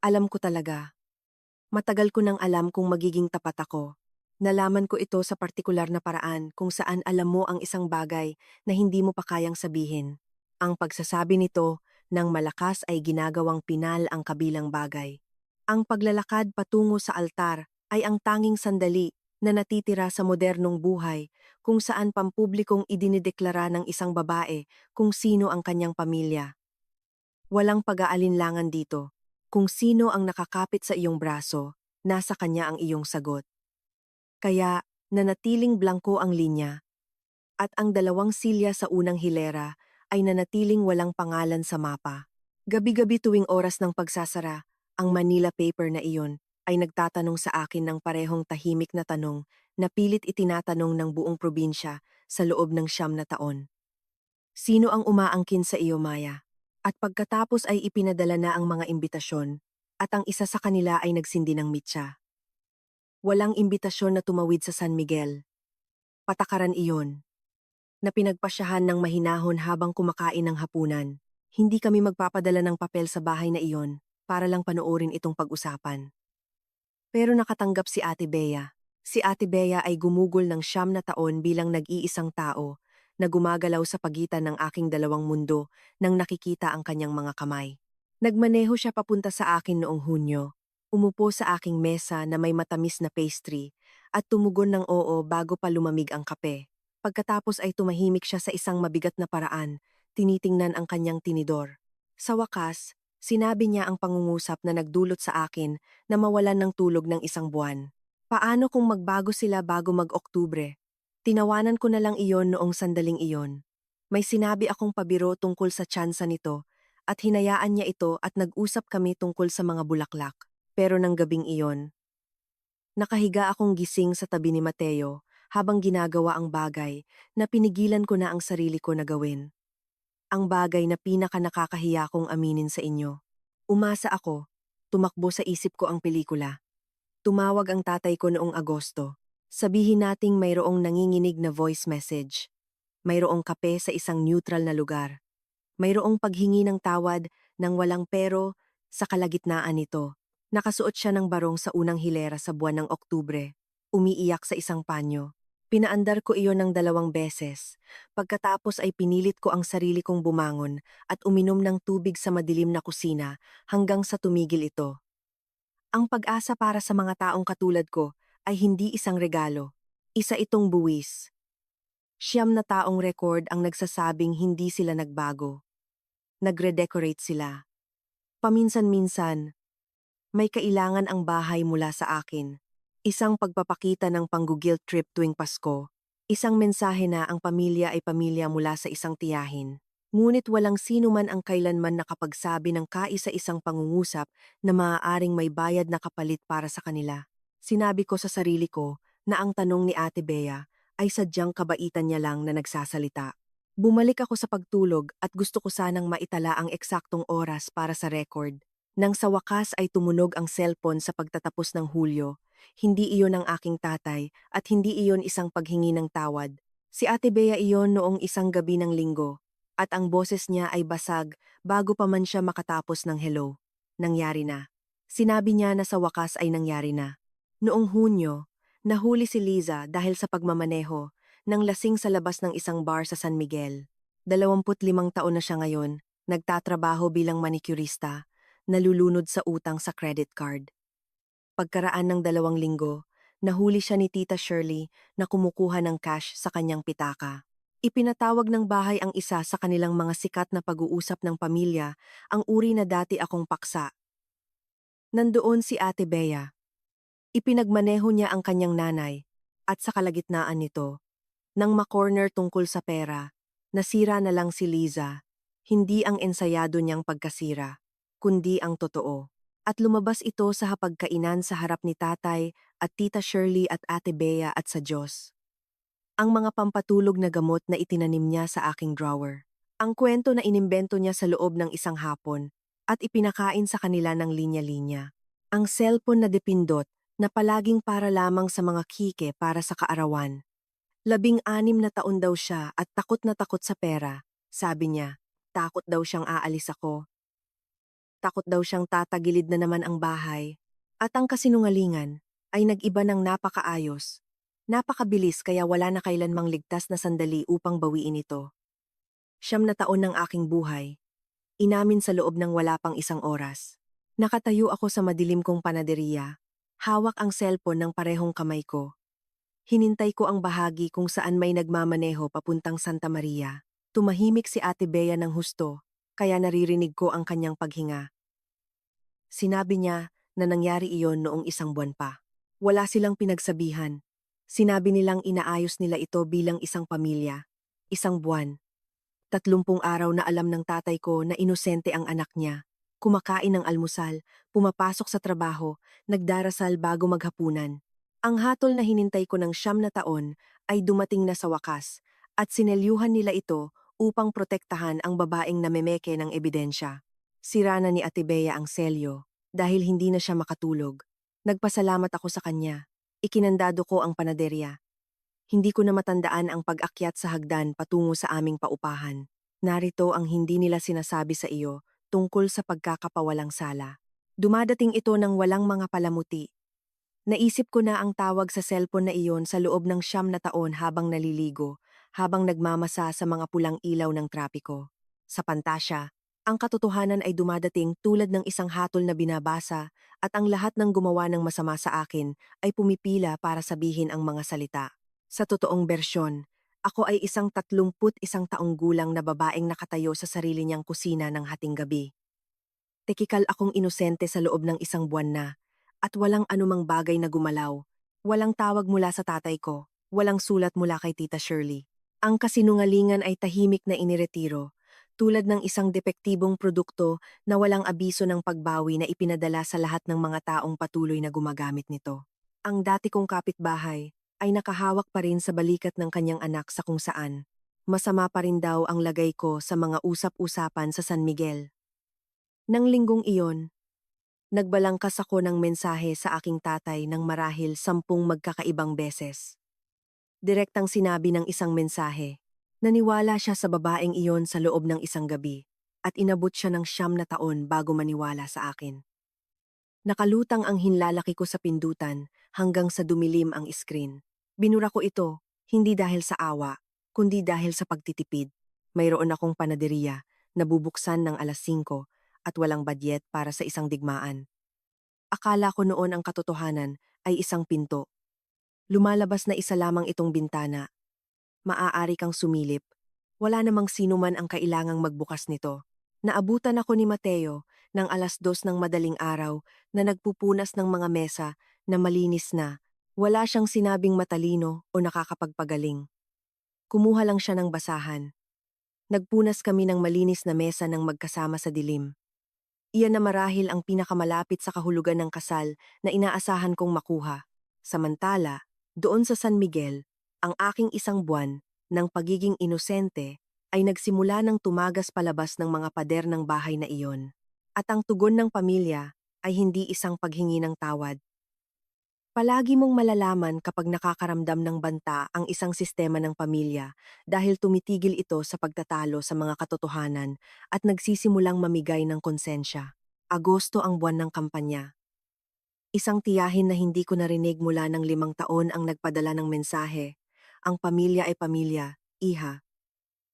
Alam ko talaga. Matagal ko nang alam kung magiging tapat ako. Nalaman ko ito sa partikular na paraan kung saan alam mo ang isang bagay na hindi mo pa kayang sabihin. Ang pagsasabi nito ng malakas ay ginagawang pinal ang kabilang bagay. Ang paglalakad patungo sa altar ay ang tanging sandali na natitira sa modernong buhay kung saan pampublikong idinideklara ng isang babae kung sino ang kanyang pamilya. Walang pag-aalinlangan dito. Kung sino ang nakakapit sa iyong braso, nasa kanya ang iyong sagot. Kaya, nanatiling blanko ang linya, at ang 2 silya sa unang hilera ay nanatiling walang pangalan sa mapa. Gabi-gabi tuwing oras ng pagsasara, ang Manila paper na iyon ay nagtatanong sa akin ng parehong tahimik na tanong na pilit itinatanong ng buong probinsya sa loob ng 9 na taon. Sino ang umaangkin sa iyo, Maya? At pagkatapos ay ipinadala na ang mga imbitasyon, at ang isa sa kanila ay nagsindi ng mitsa. Walang imbitasyon na tumawid sa San Miguel. Patakaran iyon, na pinagpasyahan ng mahinahon habang kumakain ng hapunan. Hindi kami magpapadala ng papel sa bahay na iyon para lang panoorin itong pag-usapan. Pero nakatanggap si Ate Bea. Si Ate Bea ay gumugol ng 9 na taon bilang nag-iisang tao na gumagalaw sa pagitan ng aking dalawang mundo nang nakikita ang kanyang mga kamay. Nagmaneho siya papunta sa akin noong Hunyo. Umupo sa aking mesa na may matamis na pastry at tumugon ng oo bago pa lumamig ang kape. Pagkatapos ay tumahimik siya sa isang mabigat na paraan, tinitingnan ang kanyang tinidor. Sa wakas, sinabi niya ang pangungusap na nagdulot sa akin na mawalan ng tulog ng 1 buwan. Paano kung magbago sila bago mag-Oktubre? Tinawanan ko na lang iyon noong sandaling iyon. May sinabi akong pabiro tungkol sa tsansa nito at hinayaan niya ito at nag-usap kami tungkol sa mga bulaklak. Pero ng gabing iyon, nakahiga akong gising sa tabi ni Mateo habang ginagawa ang bagay na pinigilan ko na ang sarili ko na gawin. Ang bagay na pinaka nakakahiya kong aminin sa inyo. Umasa ako, tumakbo sa isip ko ang pelikula. Tumawag ang tatay ko noong Agosto. Sabihin nating mayroong nanginginig na voice message. Mayroong kape sa isang neutral na lugar. Mayroong paghingi ng tawad ng walang pero sa kalagitnaan nito. Nakasuot siya ng barong sa unang hilera sa buwan ng Oktubre. Umiiyak sa isang panyo. Pinaandar ko iyon ng 2 beses. Pagkatapos ay pinilit ko ang sarili kong bumangon at uminom ng tubig sa madilim na kusina hanggang sa tumigil ito. Ang pag-asa para sa mga taong katulad ko ay hindi isang regalo. Isa itong buwis. 9 na taong record ang nagsasabing hindi sila nagbago. Nagre-decorate sila. Paminsan-minsan, may kailangan ang bahay mula sa akin. Isang pagpapakita ng pangguguilt trip tuwing Pasko. Isang mensahe na ang pamilya ay pamilya mula sa isang tiyahin. Ngunit walang sino man ang kailanman nakapagsabi ng kaisa-isang pangungusap na maaaring may bayad na kapalit para sa kanila. Sinabi ko sa sarili ko na ang tanong ni Ate Bea ay sadyang kabaitan niya lang na nagsasalita. Bumalik ako sa pagtulog at gusto ko sanang maitala ang eksaktong oras para sa record. Nang sa wakas ay tumunog ang cellphone sa pagtatapos ng Hulyo, hindi iyon ang aking tatay at hindi iyon isang paghingi ng tawad. Si Ate Bea iyon noong isang gabi ng Linggo at ang boses niya ay basag bago pa man siya makatapos ng hello. Nangyari na. Sinabi niya na sa wakas ay nangyari na. Noong Hunyo, nahuli si Liza dahil sa pagmamaneho nang lasing sa labas ng isang bar sa San Miguel. 25 taon na siya ngayon, nagtatrabaho bilang manicurista, nalulunod sa utang sa credit card. Pagkaraan ng 2 linggo, nahuli siya ni Tita Shirley na kumukuha ng cash sa kanyang pitaka. Ipinatawag ng bahay ang isa sa kanilang mga sikat na pag-uusap ng pamilya, ang uri na dati akong paksa. Nandoon si Ate Bea. Ipinagmaneho niya ang kanyang nanay, at sa kalagitnaan nito, nang makorner tungkol sa pera, nasira na lang si Liza, hindi ang ensayado niyang pagkasira, kundi ang totoo. At lumabas ito sa hapagkainan sa harap ni tatay at Tita Shirley at Ate Bea at sa Diyos. Ang mga pampatulog na gamot na itinanim niya sa aking drawer. Ang kwento na inimbento niya sa loob ng isang hapon at ipinakain sa kanila ng linya-linya. Ang cellphone na depindot na palaging para lamang sa mga kike para sa kaarawan. 16 na taon daw siya at takot na takot sa pera. Sabi niya, takot daw siyang aalis ako. Takot daw siyang tatagilid na naman ang bahay. At ang kasinungalingan ay nag-iba ng napakaayos. Napakabilis kaya wala na kailanmang ligtas na sandali upang bawiin ito. 9 na taon ng aking buhay. Inamin sa loob ng wala pang 1 oras. Nakatayo ako sa madilim kong panaderiya. Hawak ang cellphone ng parehong kamay ko. Hinintay ko ang bahagi kung saan may nagmamaneho papuntang Santa Maria. Tumahimik si Ate Bea ng husto, kaya naririnig ko ang kanyang paghinga. Sinabi niya na nangyari iyon noong 1 buwan pa. Wala silang pinagsabihan. Sinabi nilang inaayos nila ito bilang isang pamilya. 1 buwan. 30 araw na alam ng tatay ko na inosente ang anak niya. Kumakain ng almusal, pumapasok sa trabaho, nagdarasal bago maghapunan. Ang hatol na hinintay ko ng 9 na taon ay dumating na sa wakas at sinelyuhan nila ito upang protektahan ang babaeng namemeke ng ebidensya. Sira na ni Ate Bea ang selyo dahil hindi na siya makatulog. Nagpasalamat ako sa kanya. Ikinandado ko ang panaderya. Hindi ko na matandaan ang pag-akyat sa hagdan patungo sa aming paupahan. Narito ang hindi nila sinasabi sa iyo tungkol sa pagkakapawalang sala. Dumadating ito ng walang mga palamuti. Naisip ko na ang tawag sa cellphone na iyon sa loob ng 9 na taon habang naliligo, habang nagmamasa sa mga pulang ilaw ng trapiko. Sa pantasya, ang katotohanan ay dumadating tulad ng isang hatol na binabasa at ang lahat ng gumawa ng masama sa akin ay pumipila para sabihin ang mga salita. Sa totoong bersyon, ako ay isang 31 taong gulang na babaeng nakatayo sa sarili niyang kusina ng hating gabi. Tekikal akong inosente sa loob ng 1 buwan na, at walang anumang bagay na gumalaw. Walang tawag mula sa tatay ko, walang sulat mula kay Tita Shirley. Ang kasinungalingan ay tahimik na iniretiro, tulad ng isang depektibong produkto na walang abiso ng pagbawi na ipinadala sa lahat ng mga taong patuloy na gumagamit nito. Ang dati kong kapitbahay ay nakahawak pa rin sa balikat ng kanyang anak sa kung saan. Masama pa rin daw ang lagay ko sa mga usap-usapan sa San Miguel. Nang linggong iyon, nagbalangkas ako ng mensahe sa aking tatay ng marahil 10 magkakaibang beses. Direktang sinabi ng isang mensahe, naniwala siya sa babaeng iyon sa loob ng isang gabi, at inabot siya ng 9 na taon bago maniwala sa akin. Nakalutang ang hinlalaki ko sa pindutan hanggang sa dumilim ang screen. Binura ko ito, hindi dahil sa awa, kundi dahil sa pagtitipid. Mayroon akong panaderiya, nabubuksan ng 5:00 at walang badyet para sa isang digmaan. Akala ko noon ang katotohanan ay isang pinto. Lumalabas na isa lamang itong bintana. Maaari kang sumilip. Wala namang sino man ang kailangang magbukas nito. Naabutan ako ni Mateo ng 2:00 ng madaling araw na nagpupunas ng mga mesa na malinis na. Wala siyang sinabing matalino o nakakapagpagaling. Kumuha lang siya ng basahan. Nagpunas kami ng malinis na mesa ng magkasama sa dilim. Iyan na marahil ang pinakamalapit sa kahulugan ng kasal na inaasahan kong makuha. Samantala, doon sa San Miguel, ang aking 1 buwan ng pagiging inosente ay nagsimula ng tumagas palabas ng mga pader ng bahay na iyon. At ang tugon ng pamilya ay hindi isang paghingi ng tawad. Palagi mong malalaman kapag nakakaramdam ng banta ang isang sistema ng pamilya dahil tumitigil ito sa pagtatalo sa mga katotohanan at nagsisimulang mamigay ng konsensya. Agosto ang buwan ng kampanya. Isang tiyahin na hindi ko narinig mula ng 5 taon ang nagpadala ng mensahe. Ang pamilya ay pamilya, iha,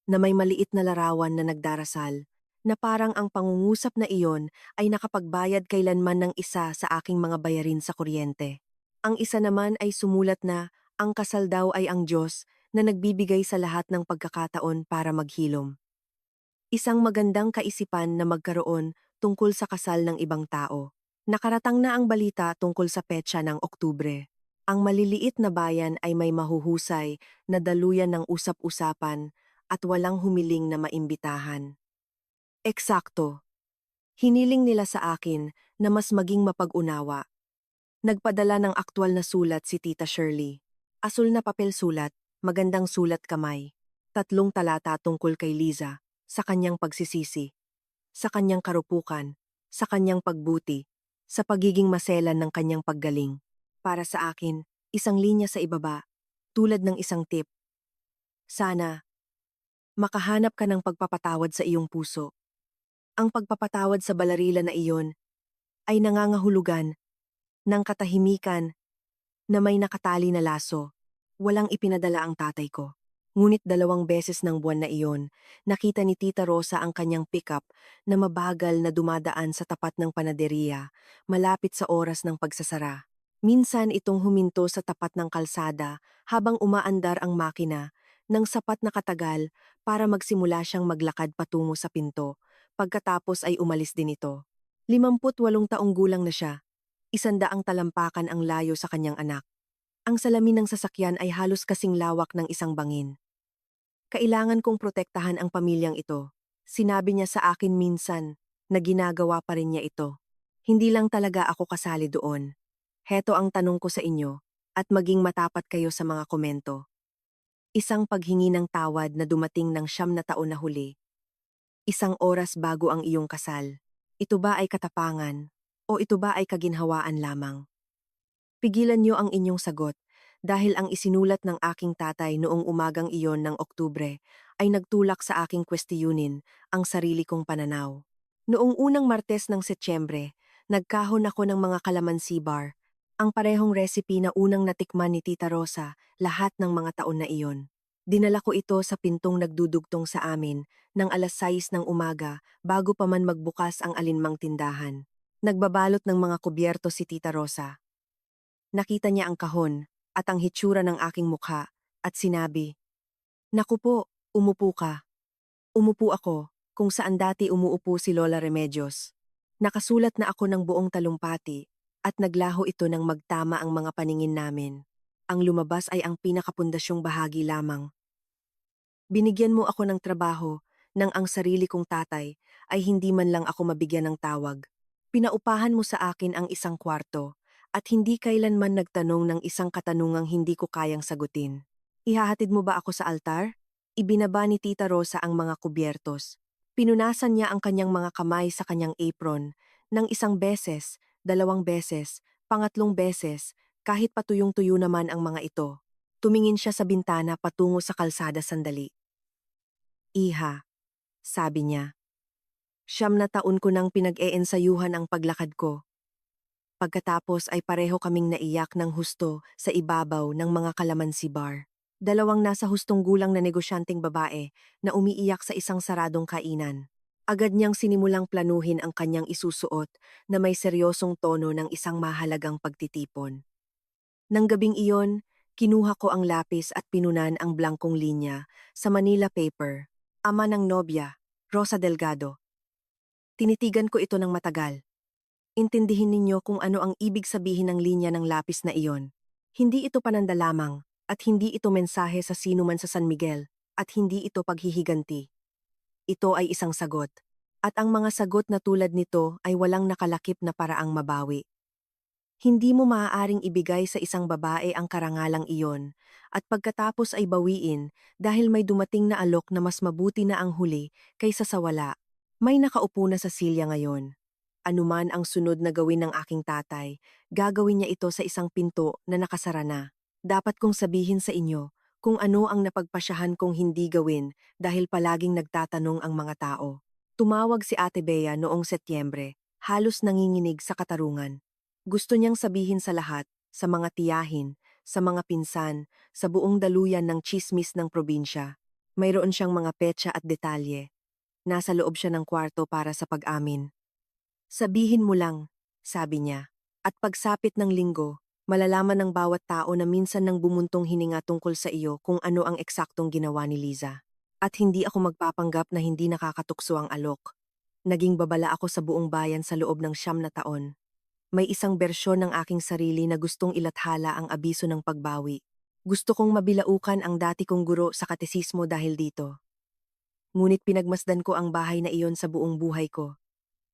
na may maliit na larawan na nagdarasal, na parang ang pangungusap na iyon ay nakapagbayad kailanman ng isa sa aking mga bayarin sa kuryente. Ang isa naman ay sumulat na ang kasal daw ay ang Diyos na nagbibigay sa lahat ng pagkakataon para maghilom. Isang magandang kaisipan na magkaroon tungkol sa kasal ng ibang tao. Nakaratang na ang balita tungkol sa petsa ng Oktubre. Ang maliliit na bayan ay may mahuhusay na daluyan ng usap-usapan at walang humiling na maimbitahan. Eksakto. Hiniling nila sa akin na mas maging mapag-unawa. Nagpadala ng aktwal na sulat si Tita Shirley. Asul na papel sulat, magandang sulat kamay. 3 talata tungkol kay Liza, sa kanyang pagsisisi, sa kanyang karupukan, sa kanyang pagbuti, sa pagiging maselan ng kanyang paggaling. Para sa akin, isang linya sa ibaba, tulad ng isang tip. Sana, makahanap ka ng pagpapatawad sa iyong puso. Ang pagpapatawad sa balarila na iyon ay nangangahulugan ng katahimikan na may nakatali na laso. Walang ipinadala ang tatay ko. Ngunit 2 beses ng buwan na iyon, nakita ni Tita Rosa ang kanyang pickup na mabagal na dumadaan sa tapat ng panaderiya, malapit sa oras ng pagsasara. Minsan itong huminto sa tapat ng kalsada habang umaandar ang makina ng sapat na katagal para magsimula siyang maglakad patungo sa pinto. Pagkatapos ay umalis din ito. 58 taong gulang na siya. 100 talampakan ang layo sa kanyang anak. Ang salamin ng sasakyan ay halos kasing lawak ng isang bangin. Kailangan kong protektahan ang pamilyang ito. Sinabi niya sa akin minsan na ginagawa pa rin niya ito. Hindi lang talaga ako kasali doon. Heto ang tanong ko sa inyo, at maging matapat kayo sa mga komento. Isang paghingi ng tawad na dumating ng 9 na taon na huli. 1 oras bago ang iyong kasal. Ito ba ay katapangan? O ito ba ay kaginhawaan lamang? Pigilan niyo ang inyong sagot dahil ang isinulat ng aking tatay noong umagang iyon ng Oktubre ay nagtulak sa aking kwestiyunin ang sarili kong pananaw. Noong unang Martes ng Setyembre, nagkahon ako ng mga kalamansi bar. Ang parehong recipe na unang natikman ni Tita Rosa lahat ng mga taon na iyon. Dinala ko ito sa pintong nagdudugtong sa amin ng 6:00 ng umaga bago pa man magbukas ang alinmang tindahan. Nagbabalot ng mga kubyerto si Tita Rosa. Nakita niya ang kahon at ang hitsura ng aking mukha at sinabi, "Naku po, umupo ka." Umupo ako, kung saan dati umuupo si Lola Remedios. Nakasulat na ako ng buong talumpati at naglaho ito ng magtama ang mga paningin namin. Ang lumabas ay ang pinakapundasyong bahagi lamang. Binigyan mo ako ng trabaho nang ang sarili kong tatay ay hindi man lang ako mabigyan ng tawag. Pinaupahan mo sa akin ang isang kwarto at hindi kailanman nagtanong ng isang katanungang hindi ko kayang sagutin. Ihahatid mo ba ako sa altar? Ibinaba ni Tita Rosa ang mga kubyertos. Pinunasan niya ang kanyang mga kamay sa kanyang apron ng isang beses, 2 beses, pangatlong beses, kahit patuyong-tuyo naman ang mga ito. Tumingin siya sa bintana patungo sa kalsada sandali. "Iha," sabi niya, "7 na taon ko nang pinag-eensayuhan ang paglakad ko." Pagkatapos ay pareho kaming naiyak ng husto sa ibabaw ng mga kalamansi bar. Dalawang nasa hustong gulang na negosyanteng babae na umiiyak sa isang saradong kainan. Agad niyang sinimulang planuhin ang kanyang isusuot na may seryosong tono ng isang mahalagang pagtitipon. Nang gabing iyon, kinuha ko ang lapis at pinunan ang blankong linya sa Manila paper. Ama ng nobya, Rosa Delgado. Tinitigan ko ito ng matagal. Intindihin ninyo kung ano ang ibig sabihin ng linya ng lapis na iyon. Hindi ito pananda lamang, at hindi ito mensahe sa sino man sa San Miguel, at hindi ito paghihiganti. Ito ay isang sagot. At ang mga sagot na tulad nito ay walang nakalakip na paraang mabawi. Hindi mo maaaring ibigay sa isang babae ang karangalang iyon, at pagkatapos ay bawiin dahil may dumating na alok na mas mabuti na ang huli kaysa sa wala. May nakaupo na sa silya ngayon. Anuman ang sunod na gawin ng aking tatay, gagawin niya ito sa isang pinto na nakasara na. Dapat kong sabihin sa inyo kung ano ang napagpasyahan kong hindi gawin dahil palaging nagtatanong ang mga tao. Tumawag si Ate Bea noong Setyembre, halos nanginginig sa katarungan. Gusto niyang sabihin sa lahat, sa mga tiyahin, sa mga pinsan, sa buong daluyan ng tsismis ng probinsya. Mayroon siyang mga petsa at detalye. Nasa loob siya ng kwarto para sa pag-amin. "Sabihin mo lang," sabi niya. At pagsapit ng linggo, malalaman ng bawat tao na minsan nang bumuntong hininga tungkol sa iyo kung ano ang eksaktong ginawa ni Liza. At hindi ako magpapanggap na hindi nakakatukso ang alok. Naging babala ako sa buong bayan sa loob ng 9 na taon. May isang bersyon ng aking sarili na gustong ilathala ang abiso ng pagbawi. Gusto kong mabilaukan ang dati kong guro sa katesismo dahil dito. Ngunit pinagmasdan ko ang bahay na iyon sa buong buhay ko.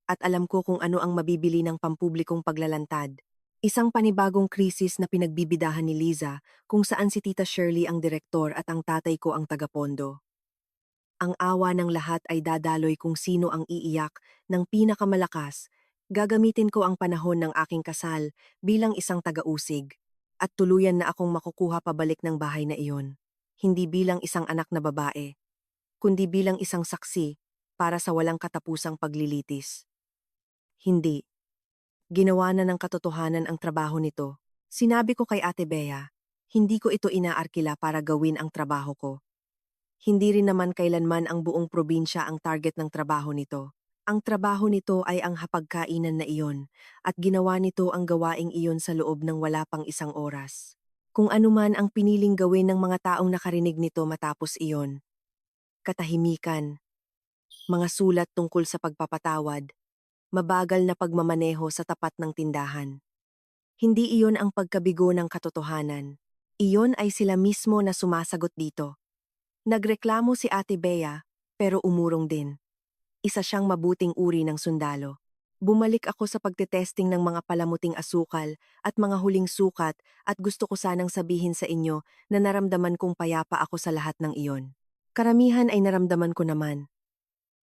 At alam ko kung ano ang mabibili ng pampublikong paglalantad. Isang panibagong krisis na pinagbibidahan ni Liza kung saan si Tita Shirley ang direktor at ang tatay ko ang tagapondo. Ang awa ng lahat ay dadaloy kung sino ang iiyak ng pinakamalakas. Gagamitin ko ang panahon ng aking kasal bilang isang taga-usig at tuluyan na akong makukuha pabalik ng bahay na iyon. Hindi bilang isang anak na babae, kundi bilang isang saksi para sa walang katapusang paglilitis. Hindi. Ginawa na ng katotohanan ang trabaho nito. Sinabi ko kay Ate Bea, hindi ko ito inaarkila para gawin ang trabaho ko. Hindi rin naman kailanman ang buong probinsya ang target ng trabaho nito. Ang trabaho nito ay ang hapagkainan na iyon, at ginawa nito ang gawaing iyon sa loob ng wala pang 1 oras. Kung anuman ang piniling gawin ng mga taong nakarinig nito matapos iyon. Katahimikan, mga sulat tungkol sa pagpapatawad, mabagal na pagmamaneho sa tapat ng tindahan. Hindi iyon ang pagkabigo ng katotohanan. Iyon ay sila mismo na sumasagot dito. Nagreklamo si Ate Bea, pero umurong din. Isa siyang mabuting uri ng sundalo. Bumalik ako sa pagtetesting ng mga palamuting asukal at mga huling sukat at gusto ko sanang sabihin sa inyo na naramdaman kong payapa ako sa lahat ng iyon. Karamihan ay naramdaman ko naman.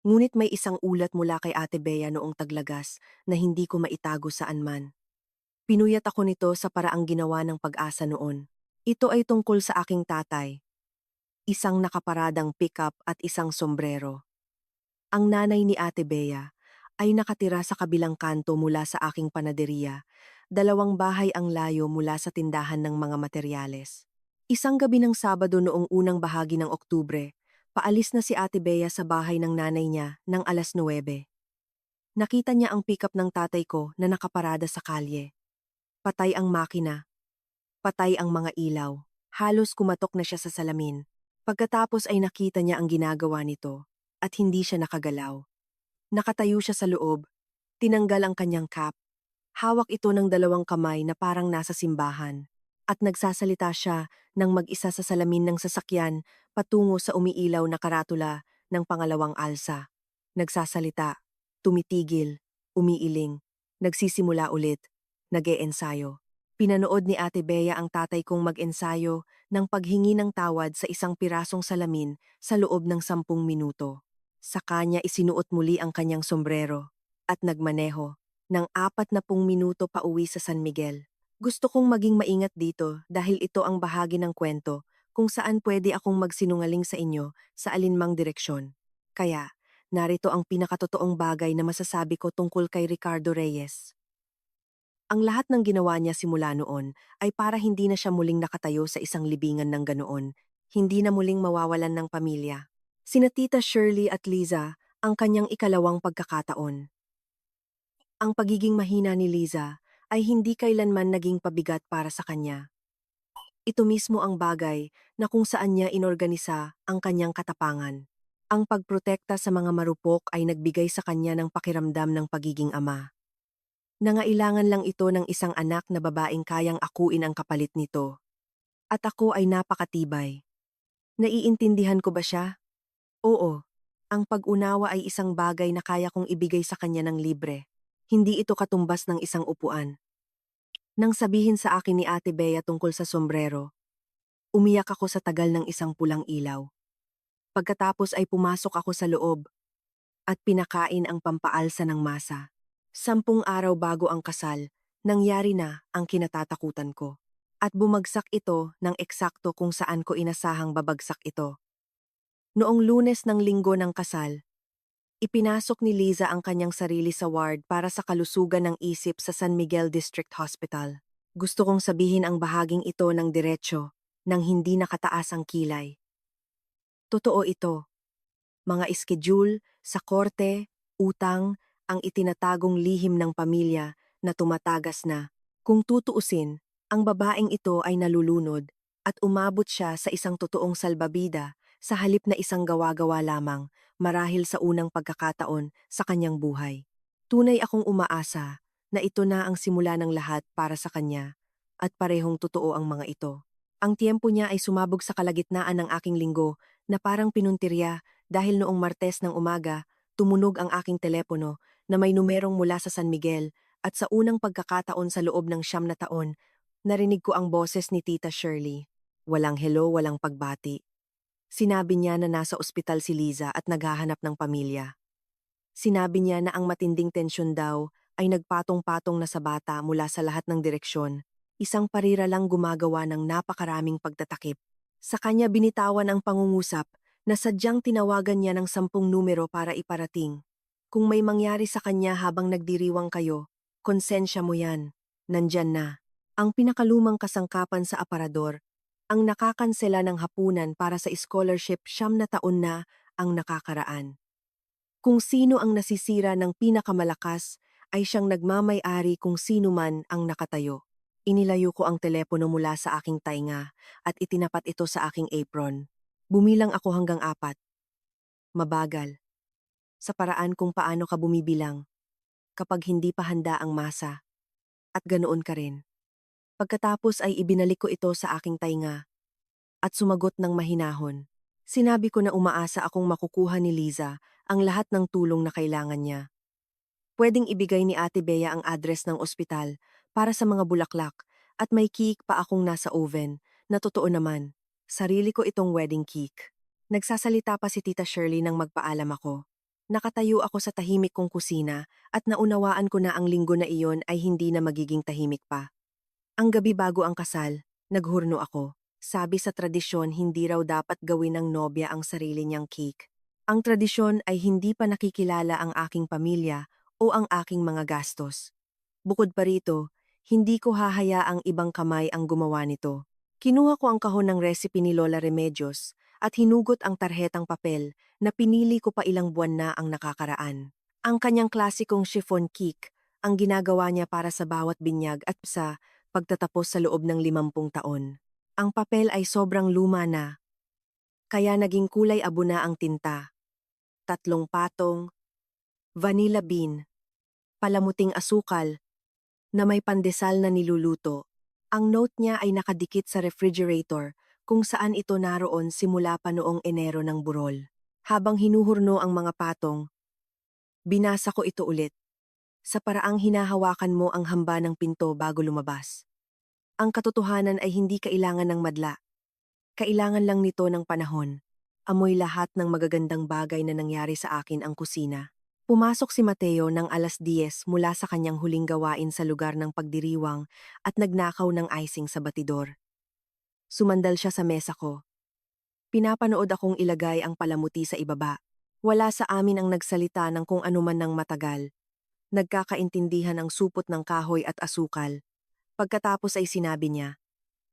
Ngunit may isang ulat mula kay Ate Bea noong taglagas na hindi ko maitago saan man. Pinuyat ako nito sa paraang ginawa ng Pag-asa noon. Ito ay tungkol sa aking tatay. Isang nakaparadang pickup at isang sombrero. Ang nanay ni Ate Bea ay nakatira sa kabilang kanto mula sa aking panaderiya 2 bahay ang layo mula sa tindahan ng mga materyales. Isang gabi ng Sabado noong unang bahagi ng Oktubre, paalis na si Ate Bea sa bahay ng nanay niya ng 9:00. Nakita niya ang pickup ng tatay ko na nakaparada sa kalye. Patay ang makina, patay ang mga ilaw. Halos kumatok na siya sa salamin. Pagkatapos ay nakita niya ang ginagawa nito at hindi siya nakagalaw. Nakatayo siya sa loob, tinanggal ang kanyang cap. Hawak ito ng 2 kamay na parang nasa simbahan. At nagsasalita siya ng mag-isa sa salamin ng sasakyan patungo sa umiilaw na karatula ng pangalawang alsa. Nagsasalita, tumitigil, umiiling, nagsisimula ulit, nag-e-ensayo. Pinanood ni Ate Bea ang tatay kong mag-ensayo ng paghingi ng tawad sa isang pirasong salamin sa loob ng 10 minuto. Sa kanya isinuot muli ang kanyang sombrero at nagmaneho ng 40 minuto pauwi sa San Miguel. Gusto kong maging maingat dito dahil ito ang bahagi ng kwento kung saan pwede akong magsinungaling sa inyo sa alinmang direksyon. Kaya, narito ang pinakatotoong bagay na masasabi ko tungkol kay Ricardo Reyes. Ang lahat ng ginawa niya simula noon ay para hindi na siya muling nakatayo sa isang libingan ng ganoon, hindi na muling mawawalan ng pamilya. Sina Tita Shirley at Liza ang kanyang ikalawang pagkakataon. Ang pagiging mahina ni Liza ay hindi kailanman naging pabigat para sa kanya. Ito mismo ang bagay na kung saan niya inorganisa ang kanyang katapangan. Ang pagprotekta sa mga marupok ay nagbigay sa kanya ng pakiramdam ng pagiging ama. Nangailangan lang ito ng isang anak na babaeng kayang akuin ang kapalit nito. At ako ay napakatibay. Naiintindihan ko ba siya? Oo. Ang pag-unawa ay isang bagay na kaya kong ibigay sa kanya ng libre. Hindi ito katumbas ng isang upuan. Nang sabihin sa akin ni Ate Bea tungkol sa sombrero, umiyak ako sa tagal ng isang pulang ilaw. Pagkatapos ay pumasok ako sa loob at pinakain ang pampaalsa ng masa. 10 araw bago ang kasal, nangyari na ang kinatatakutan ko. At bumagsak ito ng eksakto kung saan ko inasahang babagsak ito. Noong Lunes ng linggo ng kasal, ipinasok ni Liza ang kanyang sarili sa ward para sa kalusugan ng isip sa San Miguel District Hospital. Gusto kong sabihin ang bahaging ito ng diretsyo, nang hindi nakataas ang kilay. Totoo ito. Mga schedule, sa korte, utang, ang itinatagong lihim ng pamilya na tumatagas na. Kung tutuusin, ang babaeng ito ay nalulunod at umabot siya sa isang totoong salbabida sa halip na isang gawa-gawa lamang marahil sa unang pagkakataon sa kanyang buhay. Tunay akong umaasa na ito na ang simula ng lahat para sa kanya at parehong totoo ang mga ito. Ang tiempo niya ay sumabog sa kalagitnaan ng aking linggo na parang pinuntirya dahil noong Martes ng umaga, tumunog ang aking telepono na may numerong mula sa San Miguel at sa unang pagkakataon sa loob ng 9 na taon, narinig ko ang boses ni Tita Shirley. Walang hello, walang pagbati. Sinabi niya na nasa ospital si Liza at naghahanap ng pamilya. Sinabi niya na ang matinding tensyon daw ay nagpatong-patong na sa bata mula sa lahat ng direksyon. Isang parira lang gumagawa ng napakaraming pagtatakip. Sa kanya binitawan ang pangungusap na sadyang tinawagan niya ng 10 numero para iparating. Kung may mangyari sa kanya habang nagdiriwang kayo, konsensya mo yan. Nandyan na. Ang pinakalumang kasangkapan sa aparador, ang nakakansela ng hapunan para sa scholarship 9 na taon na ang nakakaraan. Kung sino ang nasisira ng pinakamalakas, ay siyang nagmamay-ari kung sino man ang nakatayo. Inilayo ko ang telepono mula sa aking tainga at itinapat ito sa aking apron. Bumilang ako hanggang 4. Mabagal. Sa paraan kung paano ka bumibilang kapag hindi pa handa ang masa. At ganoon ka rin. Pagkatapos ay ibinalik ko ito sa aking tainga at sumagot ng mahinahon. Sinabi ko na umaasa akong makukuha ni Liza ang lahat ng tulong na kailangan niya. Pwedeng ibigay ni Ate Bea ang address ng ospital para sa mga bulaklak at may cake pa akong nasa oven na totoo naman. Sarili ko itong wedding cake. Nagsasalita pa si Tita Shirley nang magpaalam ako. Nakatayo ako sa tahimik kong kusina at naunawaan ko na ang linggo na iyon ay hindi na magiging tahimik pa. Ang gabi bago ang kasal, naghurno ako. Sabi sa tradisyon hindi raw dapat gawin ng nobya ang sarili niyang cake. Ang tradisyon ay hindi pa nakikilala ang aking pamilya o ang aking mga gastos. Bukod pa rito, Hindi ko hahayaang ibang kamay ang gumawa nito. Kinuha ko ang kahon ng recipe ni Lola Remedios at hinugot ang tarhetang papel na pinili ko pa ilang buwan na ang nakakaraan. Ang kanyang klasikong chiffon cake ang ginagawa niya para sa bawat binyag at sa pagtatapos sa loob ng 50 taon. Ang papel ay sobrang luma na, kaya naging kulay abo na ang tinta. 3 patong, vanilla bean, palamuting asukal, na may pandesal na niluluto. Ang note niya ay nakadikit sa refrigerator kung saan ito naroon simula pa noong Enero ng burol. Habang hinuhurno ang mga patong, binasa ko ito ulit. Sa paraang hinahawakan mo ang hamba ng pinto bago lumabas. Ang katotohanan ay hindi kailangan ng madla. Kailangan lang nito ng panahon. Amoy lahat ng magagandang bagay na nangyari sa akin ang kusina. Pumasok si Mateo ng 10:00 mula sa kanyang huling gawain sa lugar ng pagdiriwang at nagnakaw ng icing sa batidor. Sumandal siya sa mesa ko. Pinapanood akong ilagay ang palamuti sa ibaba. Wala sa amin ang nagsalita ng kung anuman ng matagal. Nagkakaintindihan ang supot ng kahoy at asukal. Pagkatapos ay sinabi niya,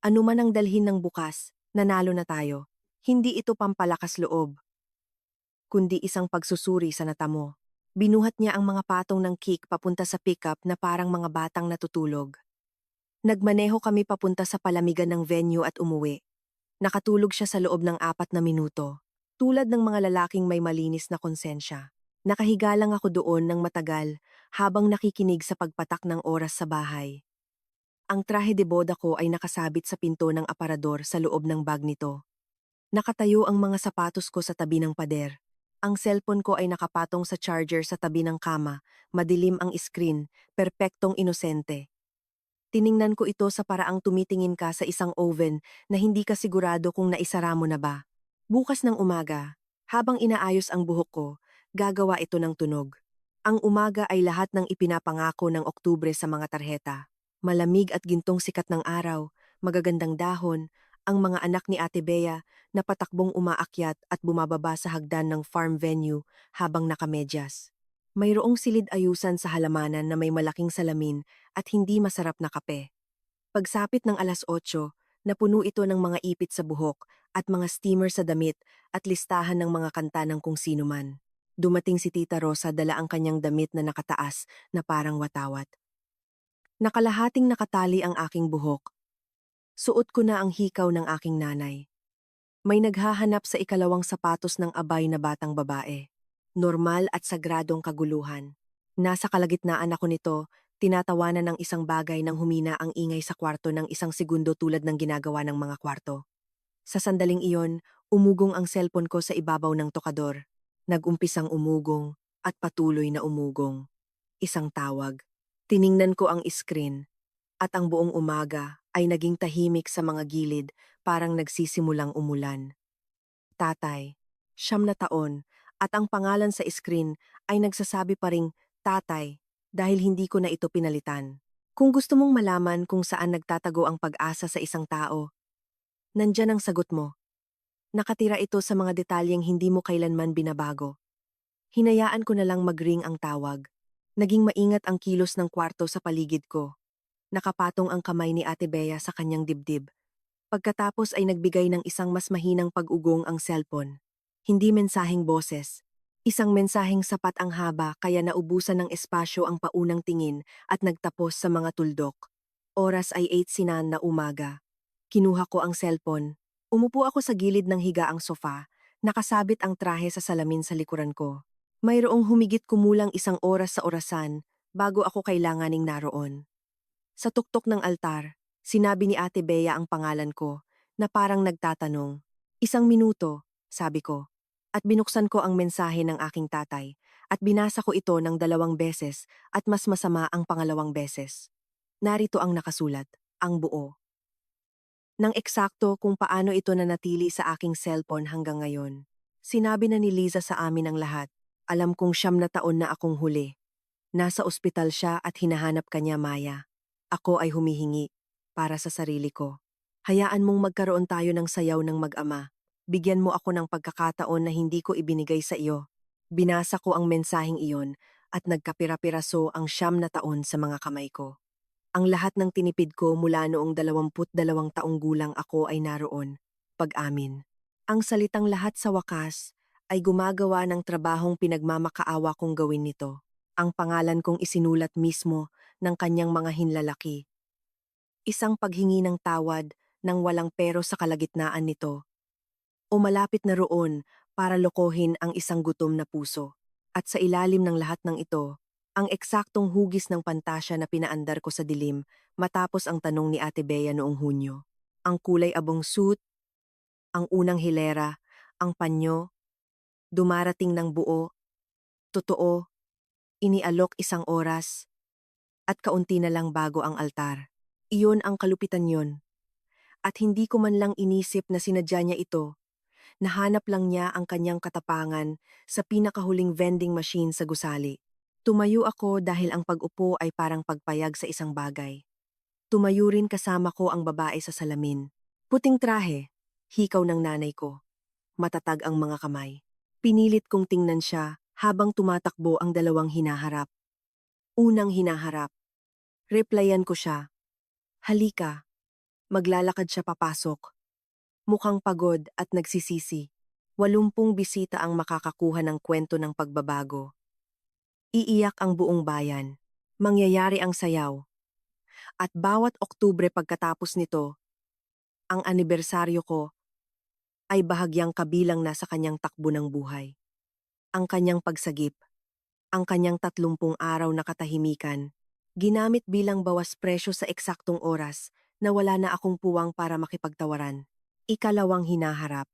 "Anuman ang dalhin ng bukas, nanalo na tayo. Hindi ito pampalakas loob, kundi isang pagsusuri sa natamo." Binuhat niya ang mga patong ng cake papunta sa pickup na parang mga batang natutulog. Nagmaneho kami papunta sa palamigan ng venue at umuwi. Nakatulog siya sa loob ng 4 na minuto. Tulad ng mga lalaking may malinis na konsensya. Nakahiga lang ako doon ng matagal habang nakikinig sa pagpatak ng oras sa bahay. Ang trahe de boda ko ay nakasabit sa pinto ng aparador sa loob ng bag nito. Nakatayo ang mga sapatos ko sa tabi ng pader. Ang cellphone ko ay nakapatong sa charger sa tabi ng kama, madilim ang screen, perpektong inosente. Tiningnan ko ito sa paraang tumitingin ka sa isang oven na hindi ka sigurado kung naisara mo na ba. Bukas ng umaga, habang inaayos ang buhok ko, gagawa ito ng tunog. Ang umaga ay lahat ng ipinapangako ng Oktubre sa mga tarheta. Malamig at gintong sikat ng araw, magagandang dahon, ang mga anak ni Ate Bea na patakbong umaakyat at bumababa sa hagdan ng farm venue habang nakamedyas. Mayroong silid-ayusan sa halamanan na may malaking salamin at hindi masarap na kape. Pagsapit ng 8:00, napuno ito ng mga ipit sa buhok at mga steamer sa damit at listahan ng mga kanta ng kung sino man. Dumating si Tita Rosa, dala ang kanyang damit na nakataas na parang watawat. Nakalahating nakatali ang aking buhok. Suot ko na ang hikaw ng aking nanay. May naghahanap sa ikalawang sapatos ng abay na batang babae. Normal at sagradong kaguluhan. Nasa kalagitnaan ako nito, tinatawanan ng isang bagay nang humina ang ingay sa kwarto ng isang segundo tulad ng ginagawa ng mga kwarto. Sa sandaling iyon, umugong ang cellphone ko sa ibabaw ng tokador. Nag-umpisang umugong at patuloy na umugong. Isang tawag. Tiningnan ko ang screen at ang buong umaga ay naging tahimik sa mga gilid, parang nagsisimulang umulan. Tatay, 9 na taon, at ang pangalan sa screen ay nagsasabi pa ring tatay dahil hindi ko na ito pinalitan. Kung gusto mong malaman kung saan nagtatago ang pag-asa sa isang tao, nandyan ang sagot mo. Nakatira ito sa mga detalyeng hindi mo kailanman binabago. Hinayaan ko na lang mag-ring ang tawag. Naging maingat ang kilos ng kwarto sa paligid ko. Nakapatong ang kamay ni Ate Bea sa kanyang dibdib. Pagkatapos ay nagbigay ng isang mas mahinang pag-ugong ang cellphone. Hindi mensaheng boses. Isang mensaheng sapat ang haba kaya naubusan ng espasyo ang paunang tingin at nagtapos sa mga tuldok. Oras ay 8 na umaga. Kinuha ko ang cellphone. Umupo ako sa gilid ng higaang sofa. Nakasabit ang trahe sa salamin sa likuran ko. Mayroong humigit kumulang 1 oras sa orasan bago ako kailanganing naroon. Sa tuktok ng altar, sinabi ni Ate Bea ang pangalan ko na parang nagtatanong. 1 minuto, sabi ko. At binuksan ko ang mensahe ng aking tatay at binasa ko ito ng 2 beses at mas masama ang pangalawang beses. Narito ang nakasulat, ang buo. Nang eksakto kung paano ito nanatili sa aking cellphone hanggang ngayon. Sinabi na ni Liza sa amin ang lahat. Alam kong 9 na taon na akong huli. Nasa ospital siya at hinahanap kanya, Maya. Ako ay humihingi para sa sarili ko. Hayaan mong magkaroon tayo ng sayaw ng mag-ama. Bigyan mo ako ng pagkakataon na hindi ko ibinigay sa iyo. Binasa ko ang mensaheng iyon at nagkapira-piraso ang 9 na taon sa mga kamay ko. Ang lahat ng tinipid ko mula noong 22 taong gulang ako ay naroon, pag-amin. Ang salitang lahat sa wakas ay gumagawa ng trabahong pinagmamakaawa kong gawin nito. Ang pangalan kong isinulat mismo ng kanyang mga hinlalaki. Isang paghingi ng tawad nang walang pero sa kalagitnaan nito. O malapit na roon para lokohin ang isang gutom na puso. At sa ilalim ng lahat ng ito, ang eksaktong hugis ng pantasya na pinaandar ko sa dilim matapos ang tanong ni Ate Bea noong Hunyo. Ang kulay abong suit, ang unang hilera, ang panyo, dumarating ng buo, totoo, inialok isang oras, at kaunti na lang bago ang altar. Iyon ang kalupitan yon. At hindi ko man lang inisip na sinadya niya ito. Nahanap lang niya ang kanyang katapangan sa pinakahuling vending machine sa gusali. Tumayo ako dahil ang pag-upo ay parang pagpayag sa isang bagay. Tumayo rin kasama ko ang babae sa salamin. Puting trahe, hikaw ng nanay ko. Matatag ang mga kamay. Pinilit kong tingnan siya habang tumatakbo ang dalawang hinaharap. Unang hinaharap. Replyan ko siya. Halika. Maglalakad siya papasok. Mukhang pagod at nagsisisi. 80 bisita ang makakakuha ng kwento ng pagbabago. Iiyak ang buong bayan. Mangyayari ang sayaw. At bawat Oktubre pagkatapos nito, ang anibersaryo ko ay bahagyang kabilang na sa kanyang takbo ng buhay. Ang kanyang pagsagip, ang kanyang 30 araw na katahimikan, ginamit bilang bawas presyo sa eksaktong oras na wala na akong puwang para makipagtawaran. Ikalawang hinaharap.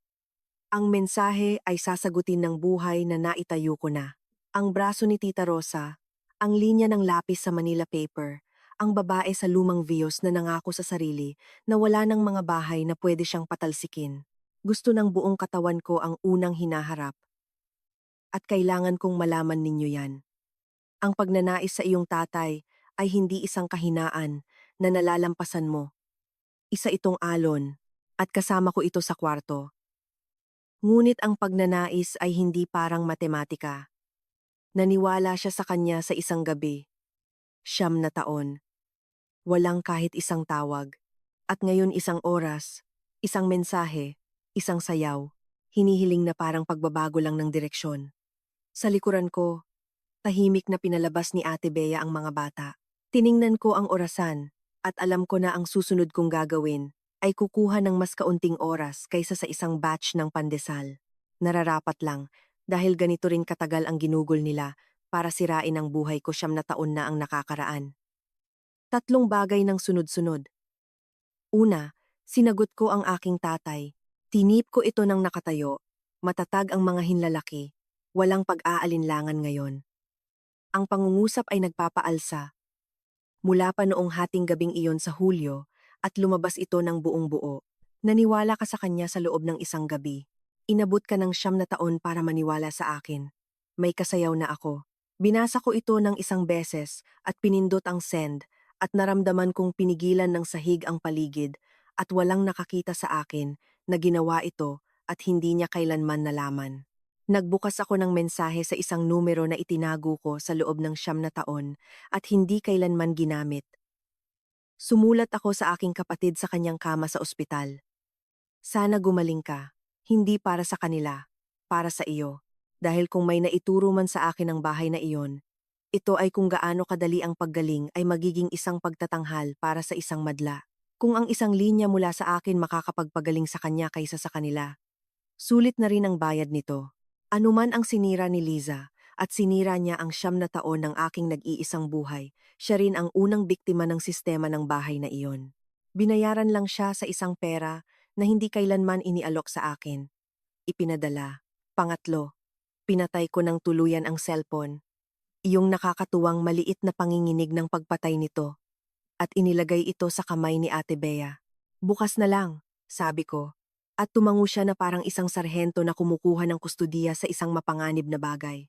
Ang mensahe ay sasagutin ng buhay na naitayo ko na. Ang braso ni Tita Rosa, ang linya ng lapis sa Manila paper, ang babae sa lumang Vios na nangako sa sarili na wala ng mga bahay na pwede siyang patalsikin. Gusto ng buong katawan ko ang unang hinaharap. At kailangan kong malaman ninyo yan. Ang pagnanais sa iyong tatay ay hindi isang kahinaan na nalalampasan mo. Isa itong alon, at kasama ko ito sa kwarto. Ngunit ang pagnanais ay hindi parang matematika. Naniwala siya sa kanya sa isang gabi. 9 taon. Walang kahit isang tawag. At ngayon isang oras, isang mensahe, isang sayaw. Hinihiling na parang pagbabago lang ng direksyon. Sa likuran ko, tahimik na pinalabas ni Ate Bea ang mga bata. Tiningnan ko ang orasan at alam ko na ang susunod kong gagawin ay kukuha ng mas kaunting oras kaysa sa isang batch ng pandesal. Nararapat lang dahil ganito rin katagal ang ginugol nila para sirain ang buhay ko 9 taon na ang nakakaraan. 3 bagay ng sunod-sunod. Una, sinagot ko ang aking tatay. Tinip ko ito ng nakatayo. Matatag ang mga hinlalaki. Walang pag-aalinlangan ngayon. Ang pangungusap ay nagpapaalsa. Mula pa noong hating gabing iyon sa Hulyo at lumabas ito ng buong buo. Naniwala ka sa kanya sa loob ng isang gabi. Inabot ka ng 9 taon para maniwala sa akin. May kasayaw na ako. Binasa ko ito ng isang beses at pinindot ang send at naramdaman kong pinigilan ng sahig ang paligid at walang nakakita sa akin na ginawa ito at hindi niya kailanman nalaman. Nagbukas ako ng mensahe sa isang numero na itinago ko sa loob ng 9 taon at hindi kailanman ginamit. Sumulat ako sa aking kapatid sa kanyang kama sa ospital. Sana gumaling ka, hindi para sa kanila, para sa iyo. Dahil kung may naituro man sa akin ang bahay na iyon, ito ay kung gaano kadali ang paggaling ay magiging isang pagtatanghal para sa isang madla. Kung ang isang linya mula sa akin makakapagpagaling sa kanya kaysa sa kanila. Sulit na rin ang bayad nito. Anuman ang sinira ni Liza, at sinira niya ang 9 taon ng aking nag-iisang buhay, siya rin ang unang biktima ng sistema ng bahay na iyon. Binayaran lang siya sa isang pera na hindi kailanman inialok sa akin. Ipinadala. Pangatlo, pinatay ko ng tuluyan ang cellphone. Iyong nakakatuwang maliit na panginginig ng pagpatay nito. At inilagay ito sa kamay ni Ate Bea. Bukas na lang, sabi ko. At tumango siya na parang isang sarhento na kumukuha ng kustudiya sa isang mapanganib na bagay.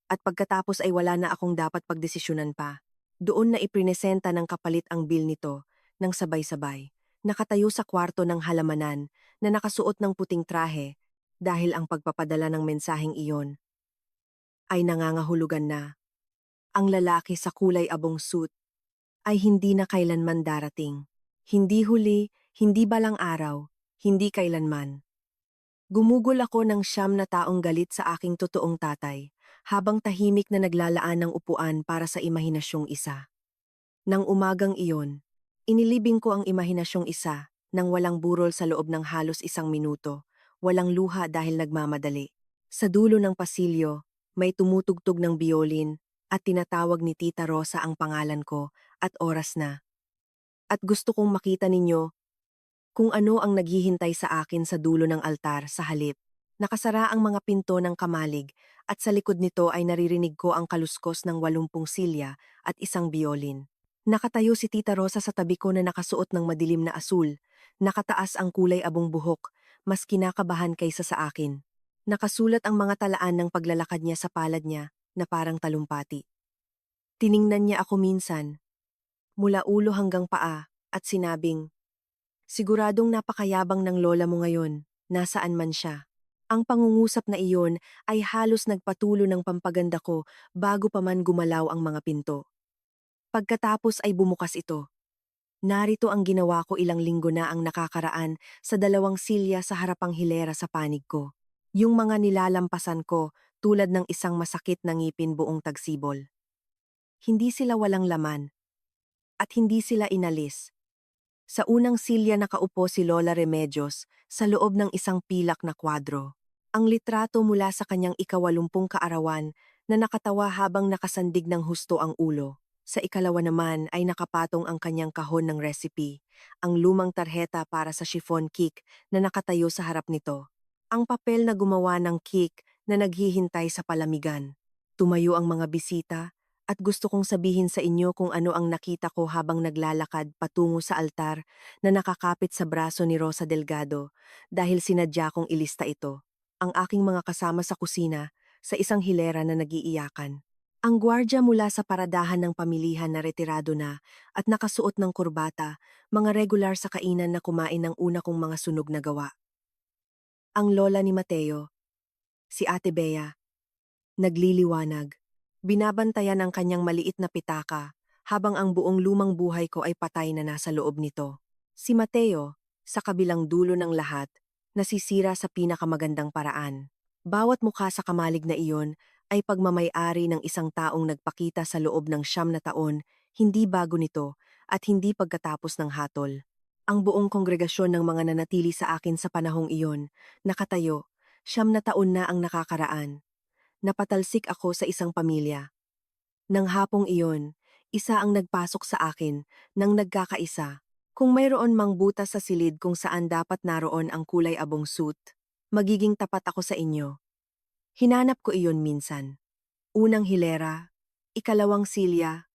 At pagkatapos ay wala na akong dapat pagdesisyonan pa. Doon na iprinesenta ng kapalit ang bill nito, ng sabay-sabay. Nakatayo sa kwarto ng halamanan na nakasuot ng puting trahe dahil ang pagpapadala ng mensaheng iyon ay nangangahulugan na. Ang lalaki sa kulay abong suit, ay hindi na kailanman darating. Hindi huli, hindi balang araw, hindi kailanman. Gumugol ako ng 9 na taong galit sa aking totoong tatay, habang tahimik na naglalaan ng upuan para sa imahinasyong isa. Nang umagang iyon, inilibing ko ang imahinasyong isa nang walang burol sa loob ng halos 1 minuto, walang luha dahil nagmamadali. Sa dulo ng pasilyo, may tumutugtog ng biolin at tinatawag ni Tita Rosa ang pangalan ko at oras na. At gusto kong makita ninyo kung ano ang naghihintay sa akin sa dulo ng altar sa halip. Nakasara ang mga pinto ng kamalig at sa likod nito ay naririnig ko ang kaluskos ng 80 silya at isang biolin. Nakatayo si Tita Rosa sa tabi ko na nakasuot ng madilim na asul. Nakataas ang kulay abong buhok, mas kinakabahan kaysa sa akin. Nakasulat ang mga talaan ng paglalakad niya sa palad niya na parang talumpati. Tiningnan niya ako minsan, mula ulo hanggang paa, at sinabing, "Siguradong napakayabang ng lola mo ngayon, nasaan man siya." Ang pangungusap na iyon ay halos nagpatulo ng pampaganda ko bago pa man gumalaw ang mga pinto. Pagkatapos ay bumukas ito. Narito ang ginawa ko ilang linggo na ang nakakaraan sa 2 silya sa harapang hilera sa panig ko. Yung mga nilalampasan ko tulad ng isang masakit na ngipin buong tagsibol. Hindi sila walang laman at hindi sila inalis. Sa unang silya nakaupo si Lola Remedios sa loob ng isang pilak na kwadro. Ang litrato mula sa kanyang 80 kaarawan na nakatawa habang nakasandig ng husto ang ulo. Sa ikalawa naman ay nakapatong ang kanyang kahon ng recipe, ang lumang tarheta para sa chiffon cake na nakatayo sa harap nito. Ang papel na gumawa ng cake na naghihintay sa palamigan. Tumayo ang mga bisita at gusto kong sabihin sa inyo kung ano ang nakita ko habang naglalakad patungo sa altar na nakakapit sa braso ni Rosa Delgado dahil sinadya kong ilista ito. Ang aking mga kasama sa kusina sa isang hilera na nagiiyakan. Ang gwardya mula sa paradahan ng pamilihan na retirado na at nakasuot ng kurbata, mga regular sa kainan na kumain ng una kong mga sunog na gawa. Ang lola ni Mateo, si Ate Bea, nagliliwanag. Binabantayan ang kanyang maliit na pitaka habang ang buong lumang buhay ko ay patay na nasa loob nito. Si Mateo, sa kabilang dulo ng lahat, nasisira sa pinakamagandang paraan. Bawat mukha sa kamalig na iyon ay pagmamay-ari ng isang taong nagpakita sa loob ng 9 na taon, hindi bago nito at hindi pagkatapos ng hatol. Ang buong kongregasyon ng mga nanatili sa akin sa panahong iyon, nakatayo, 9 na taon na ang nakakaraan. Napatalsik ako sa isang pamilya. Nang hapong iyon, isa ang nagpasok sa akin nang nagkakaisa. Kung mayroon mang butas sa silid kung saan dapat naroon ang kulay abong suit, magiging tapat ako sa inyo. Hinanap ko iyon minsan. Unang hilera, ikalawang silya,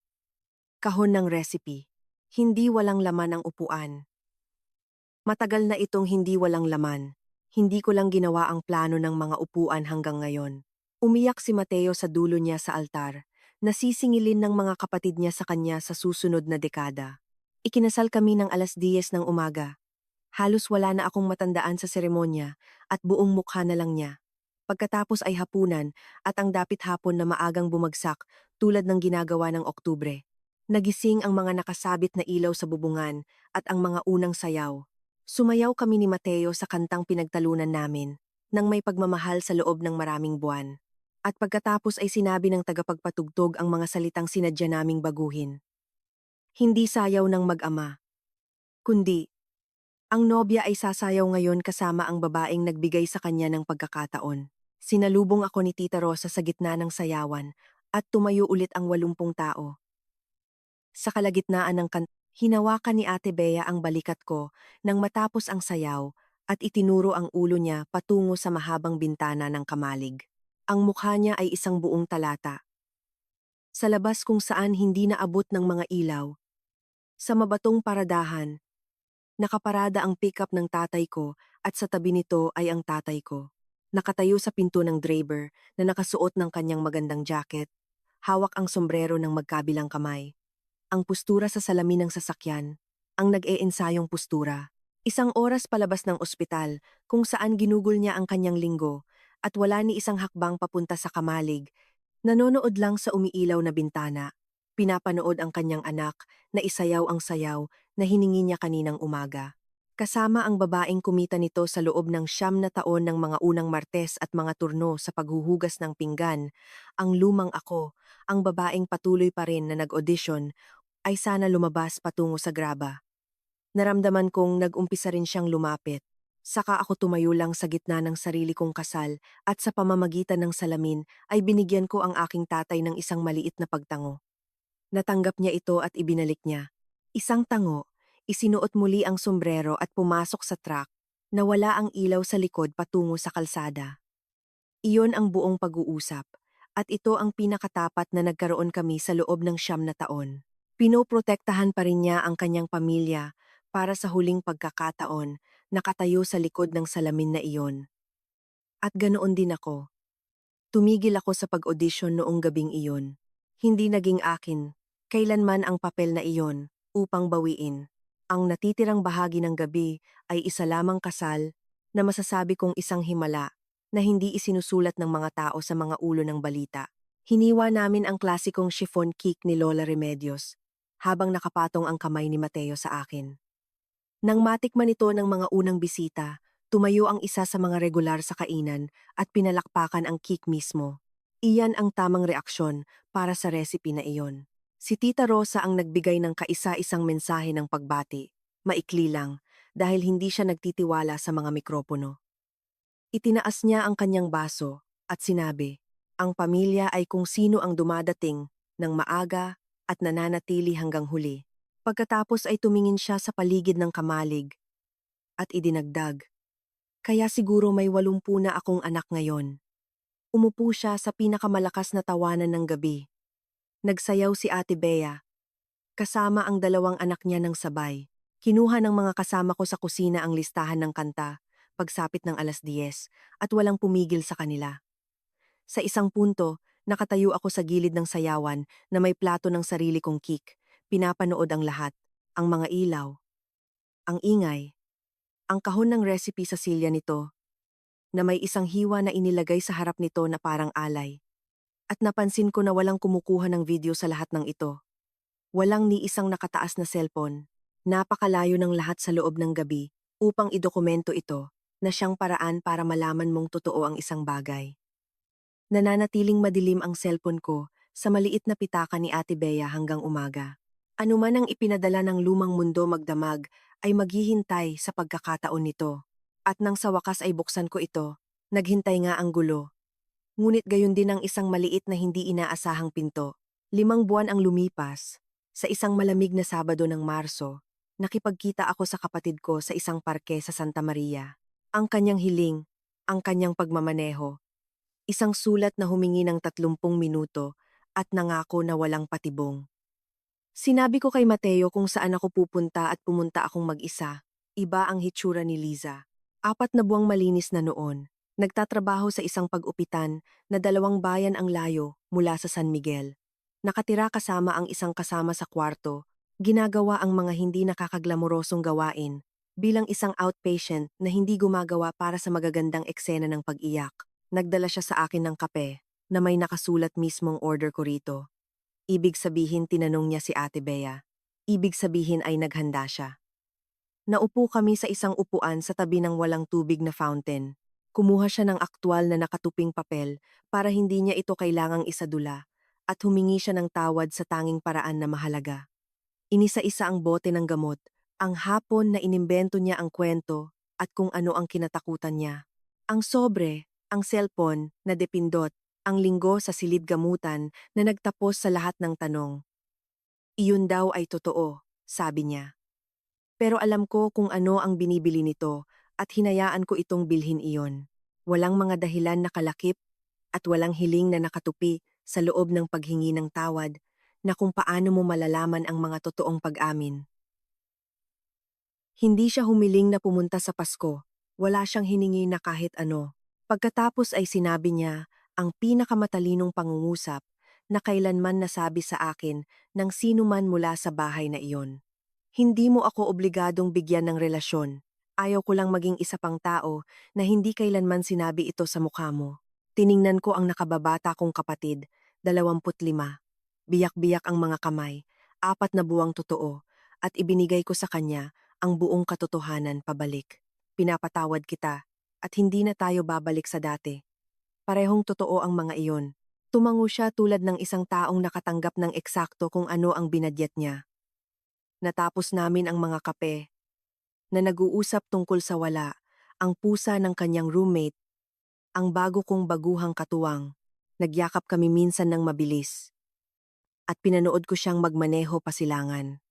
kahon ng recipe. Hindi walang laman ang upuan. Matagal na itong hindi walang laman. Hindi ko lang ginawa ang plano ng mga upuan hanggang ngayon. Umiyak si Mateo sa dulo niya sa altar, nasisingilin ng mga kapatid niya sa kanya sa susunod na dekada. Ikinasal kami ng 10:00 ng umaga. Halos wala na akong matandaan sa seremonya at buong mukha na lang niya. Pagkatapos ay hapunan at ang dapit hapon na maagang bumagsak tulad ng ginagawa ng Oktubre. Nagising ang mga nakasabit na ilaw sa bubungan at ang mga unang sayaw. Sumayaw kami ni Mateo sa kantang pinagtalunan namin, nang may pagmamahal sa loob ng maraming buwan. At pagkatapos ay sinabi ng tagapagpatugtog ang mga salitang sinadya naming baguhin. Hindi sayaw ng mag-ama, kundi, ang nobya ay sasayaw ngayon kasama ang babaeng nagbigay sa kanya ng pagkakataon. Sinalubong ako ni Tita Rosa sa gitna ng sayawan at tumayo ulit ang 80 tao. Sa kalagitnaan ng hinawakan ni Ate Bea ang balikat ko nang matapos ang sayaw at itinuro ang ulo niya patungo sa mahabang bintana ng kamalig. Ang mukha niya ay isang buong talata. Sa labas kung saan hindi naabot ng mga ilaw, sa mabatong paradahan, nakaparada ang pickup ng tatay ko at sa tabi nito ay ang tatay ko. Nakatayo sa pinto ng driver na nakasuot ng kanyang magandang jacket, hawak ang sombrero ng magkabilang kamay. Ang postura sa salamin ng sasakyan, ang nag-eensayong postura. Isang oras palabas ng ospital kung saan ginugol niya ang kanyang linggo at wala ni isang hakbang papunta sa kamalig, nanonood lang sa umiilaw na bintana. Pinapanood ang kanyang anak na isayaw ang sayaw na hiningi niya kaninang umaga. Kasama ang babaeng kumita nito sa loob ng 9 na taon ng mga unang martes at mga turno sa paghuhugas ng pinggan, ang lumang ako, ang babaeng patuloy pa rin na nag-audition, ay sana lumabas patungo sa graba. Naramdaman kong nag-umpisa rin siyang lumapit. Saka ako tumayo lang sa gitna ng sarili kong kasal at sa pamamagitan ng salamin ay binigyan ko ang aking tatay ng isang maliit na pagtango. Natanggap niya ito at ibinalik niya. Isang tango, isinuot muli ang sombrero at pumasok sa truck. Nawala ang ilaw sa likod patungo sa kalsada. Iyon ang buong pag-uusap. At ito ang pinakatapat na nagkaroon kami sa loob ng 9 na taon. Pinoprotektahan pa rin niya ang kanyang pamilya para sa huling pagkakataon, nakatayo sa likod ng salamin na iyon. At ganoon din ako. Tumigil ako sa pag-audition noong gabing iyon. Hindi naging akin, kailanman ang papel na iyon, upang bawiin. Ang natitirang bahagi ng gabi ay isa lamang kasal na masasabi kong isang himala na hindi isinusulat ng mga tao sa mga ulo ng balita. Hiniwa namin ang klasikong chiffon cake ni Lola Remedios habang nakapatong ang kamay ni Mateo sa akin. Nang matikman ito ng mga unang bisita, tumayo ang isa sa mga regular sa kainan at pinalakpakan ang cake mismo. Iyan ang tamang reaksyon para sa recipe na iyon. Si Tita Rosa ang nagbigay ng kaisa-isang mensahe ng pagbati. Maikli lang, dahil hindi siya nagtitiwala sa mga mikropono. Itinaas niya ang kanyang baso at sinabi, ang pamilya ay kung sino ang dumadating ng maaga at nananatili hanggang huli. Pagkatapos ay tumingin siya sa paligid ng kamalig at idinagdag. Kaya siguro may 80 na akong anak ngayon. Umupo siya sa pinakamalakas na tawanan ng gabi. Nagsayaw si Ate Bea, kasama ang 2 anak niya ng sabay. Kinuha ng mga kasama ko sa kusina ang listahan ng kanta, pagsapit ng 10:00, at walang pumigil sa kanila. Sa isang punto, nakatayo ako sa gilid ng sayawan na may plato ng sarili kong cake. Pinapanood ang lahat, ang mga ilaw, ang ingay, ang kahon ng recipe sa silya nito, na may isang hiwa na inilagay sa harap nito na parang alay. At napansin ko na walang kumukuha ng video sa lahat ng ito. Walang ni isang nakataas na cellphone. Napakalayo ng lahat sa loob ng gabi upang idokumento ito na siyang paraan para malaman mong totoo ang isang bagay. Nananatiling madilim ang cellphone ko sa maliit na pitaka ni Ate Bea hanggang umaga. Ano man ang ipinadala ng lumang mundo magdamag ay maghihintay sa pagkakataon nito. At nang sa wakas ay buksan ko ito, naghintay nga ang gulo. Ngunit gayon din ang isang maliit na hindi inaasahang pinto. 5 buwan ang lumipas. Sa isang malamig na Sabado ng Marso, nakipagkita ako sa kapatid ko sa isang parke sa Santa Maria. Ang kanyang hiling, ang kanyang pagmamaneho. Isang sulat na humingi ng 30 minuto at nangako na walang patibong. Sinabi ko kay Mateo kung saan ako pupunta at pumunta akong mag-isa. Iba ang hitsura ni Liza. 4 na buwang malinis na noon. Nagtatrabaho sa isang pag-upitan na 2 bayan ang layo mula sa San Miguel. Nakatira kasama ang isang kasama sa kwarto. Ginagawa ang mga hindi nakakaglamorosong gawain bilang isang outpatient na hindi gumagawa para sa magagandang eksena ng pag-iyak. Nagdala siya sa akin ng kape na may nakasulat mismong order ko rito. Ibig sabihin tinanong niya si Ate Bea. Ibig sabihin ay naghanda siya. Naupo kami sa isang upuan sa tabi ng walang tubig na fountain. Kumuha siya ng aktwal na nakatuping papel para hindi niya ito kailangang isadula at humingi siya ng tawad sa tanging paraan na mahalaga. Inisa-isa ang bote ng gamot, ang hapon na inimbento niya ang kwento at kung ano ang kinatakutan niya. Ang sobre, ang cellphone na depindot, ang linggo sa silid gamutan na nagtapos sa lahat ng tanong. Iyon daw ay totoo, sabi niya. Pero alam ko kung ano ang binibili nito at hinayaan ko itong bilhin iyon. Walang mga dahilan na kalakip at walang hiling na nakatupi sa loob ng paghingi ng tawad na kung paano mo malalaman ang mga totoong pag-amin. Hindi siya humiling na pumunta sa Pasko. Wala siyang hiningi na kahit ano. Pagkatapos ay sinabi niya ang pinakamatalinong pangungusap na kailanman nasabi sa akin ng sino man mula sa bahay na iyon. Hindi mo ako obligadong bigyan ng relasyon. Ayaw ko lang maging isa pang tao na hindi kailanman sinabi ito sa mukha mo. Tiningnan ko ang nakababata kong kapatid, 25. Biyak-biyak ang mga kamay, 4 na buwang totoo, at ibinigay ko sa kanya ang buong katotohanan pabalik. Pinapatawad kita, at hindi na tayo babalik sa dati. Parehong totoo ang mga iyon. Tumango siya tulad ng isang taong nakatanggap ng eksakto kung ano ang binadyet niya. Natapos namin ang mga kape, na nag-uusap tungkol sa wala, ang pusa ng kanyang roommate, ang bago kong baguhang katuwang. Nagyakap kami minsan ng mabilis, at pinanood ko siyang magmaneho pasilangan.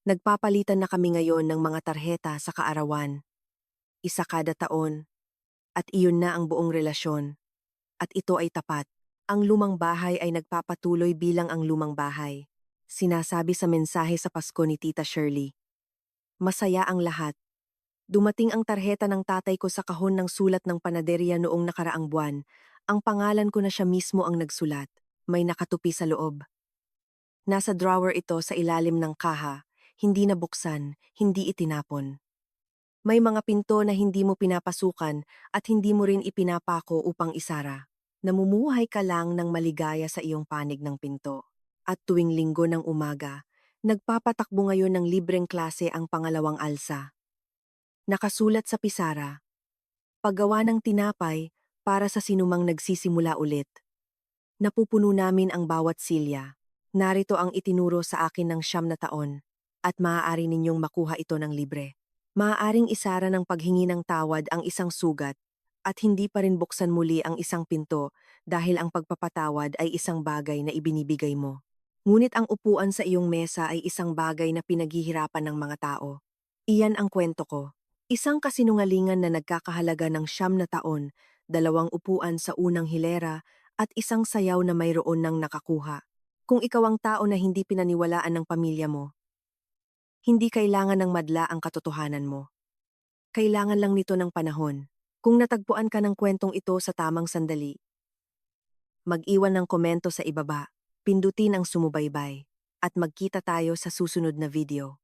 Nagpapalitan na kami ngayon ng mga tarheta sa kaarawan, isa kada taon, at iyon na ang buong relasyon. At ito ay tapat. Ang lumang bahay ay nagpapatuloy bilang ang lumang bahay. Sinasabi sa mensahe sa Pasko ni Tita Shirley. Masaya ang lahat. Dumating ang tarheta ng tatay ko sa kahon ng sulat ng panaderya noong nakaraang buwan. Ang pangalan ko na siya mismo ang nagsulat. May nakatupi sa loob. Nasa drawer ito sa ilalim ng kaha. Hindi nabuksan, hindi itinapon. May mga pinto na hindi mo pinapasukan at hindi mo rin ipinapako upang isara. Namumuhay ka lang ng maligaya sa iyong panig ng pinto. At tuwing linggo ng umaga, nagpapatakbo ngayon ng libreng klase ang pangalawang alsa. Nakasulat sa pisara, paggawa ng tinapay para sa sinumang nagsisimula ulit. Napupuno namin ang bawat silya. Narito ang itinuro sa akin ng 9 na taon, at maaari ninyong makuha ito ng libre. Maaaring isara ng paghingi ng tawad ang isang sugat, at hindi pa rin buksan muli ang isang pinto dahil ang pagpapatawad ay isang bagay na ibinibigay mo. Ngunit ang upuan sa iyong mesa ay isang bagay na pinaghihirapan ng mga tao. Iyan ang kwento ko. Isang kasinungalingan na nagkakahalaga ng 9 na taon, 2 upuan sa unang hilera, at isang sayaw na mayroon ng nakakuha. Kung ikaw ang tao na hindi pinaniwalaan ng pamilya mo, hindi kailangan ng madla ang katotohanan mo. Kailangan lang nito ng panahon. Kung natagpuan ka ng kwentong ito sa tamang sandali, mag-iwan ng komento sa ibaba, pindutin ang sumubaybay, at magkita tayo sa susunod na video.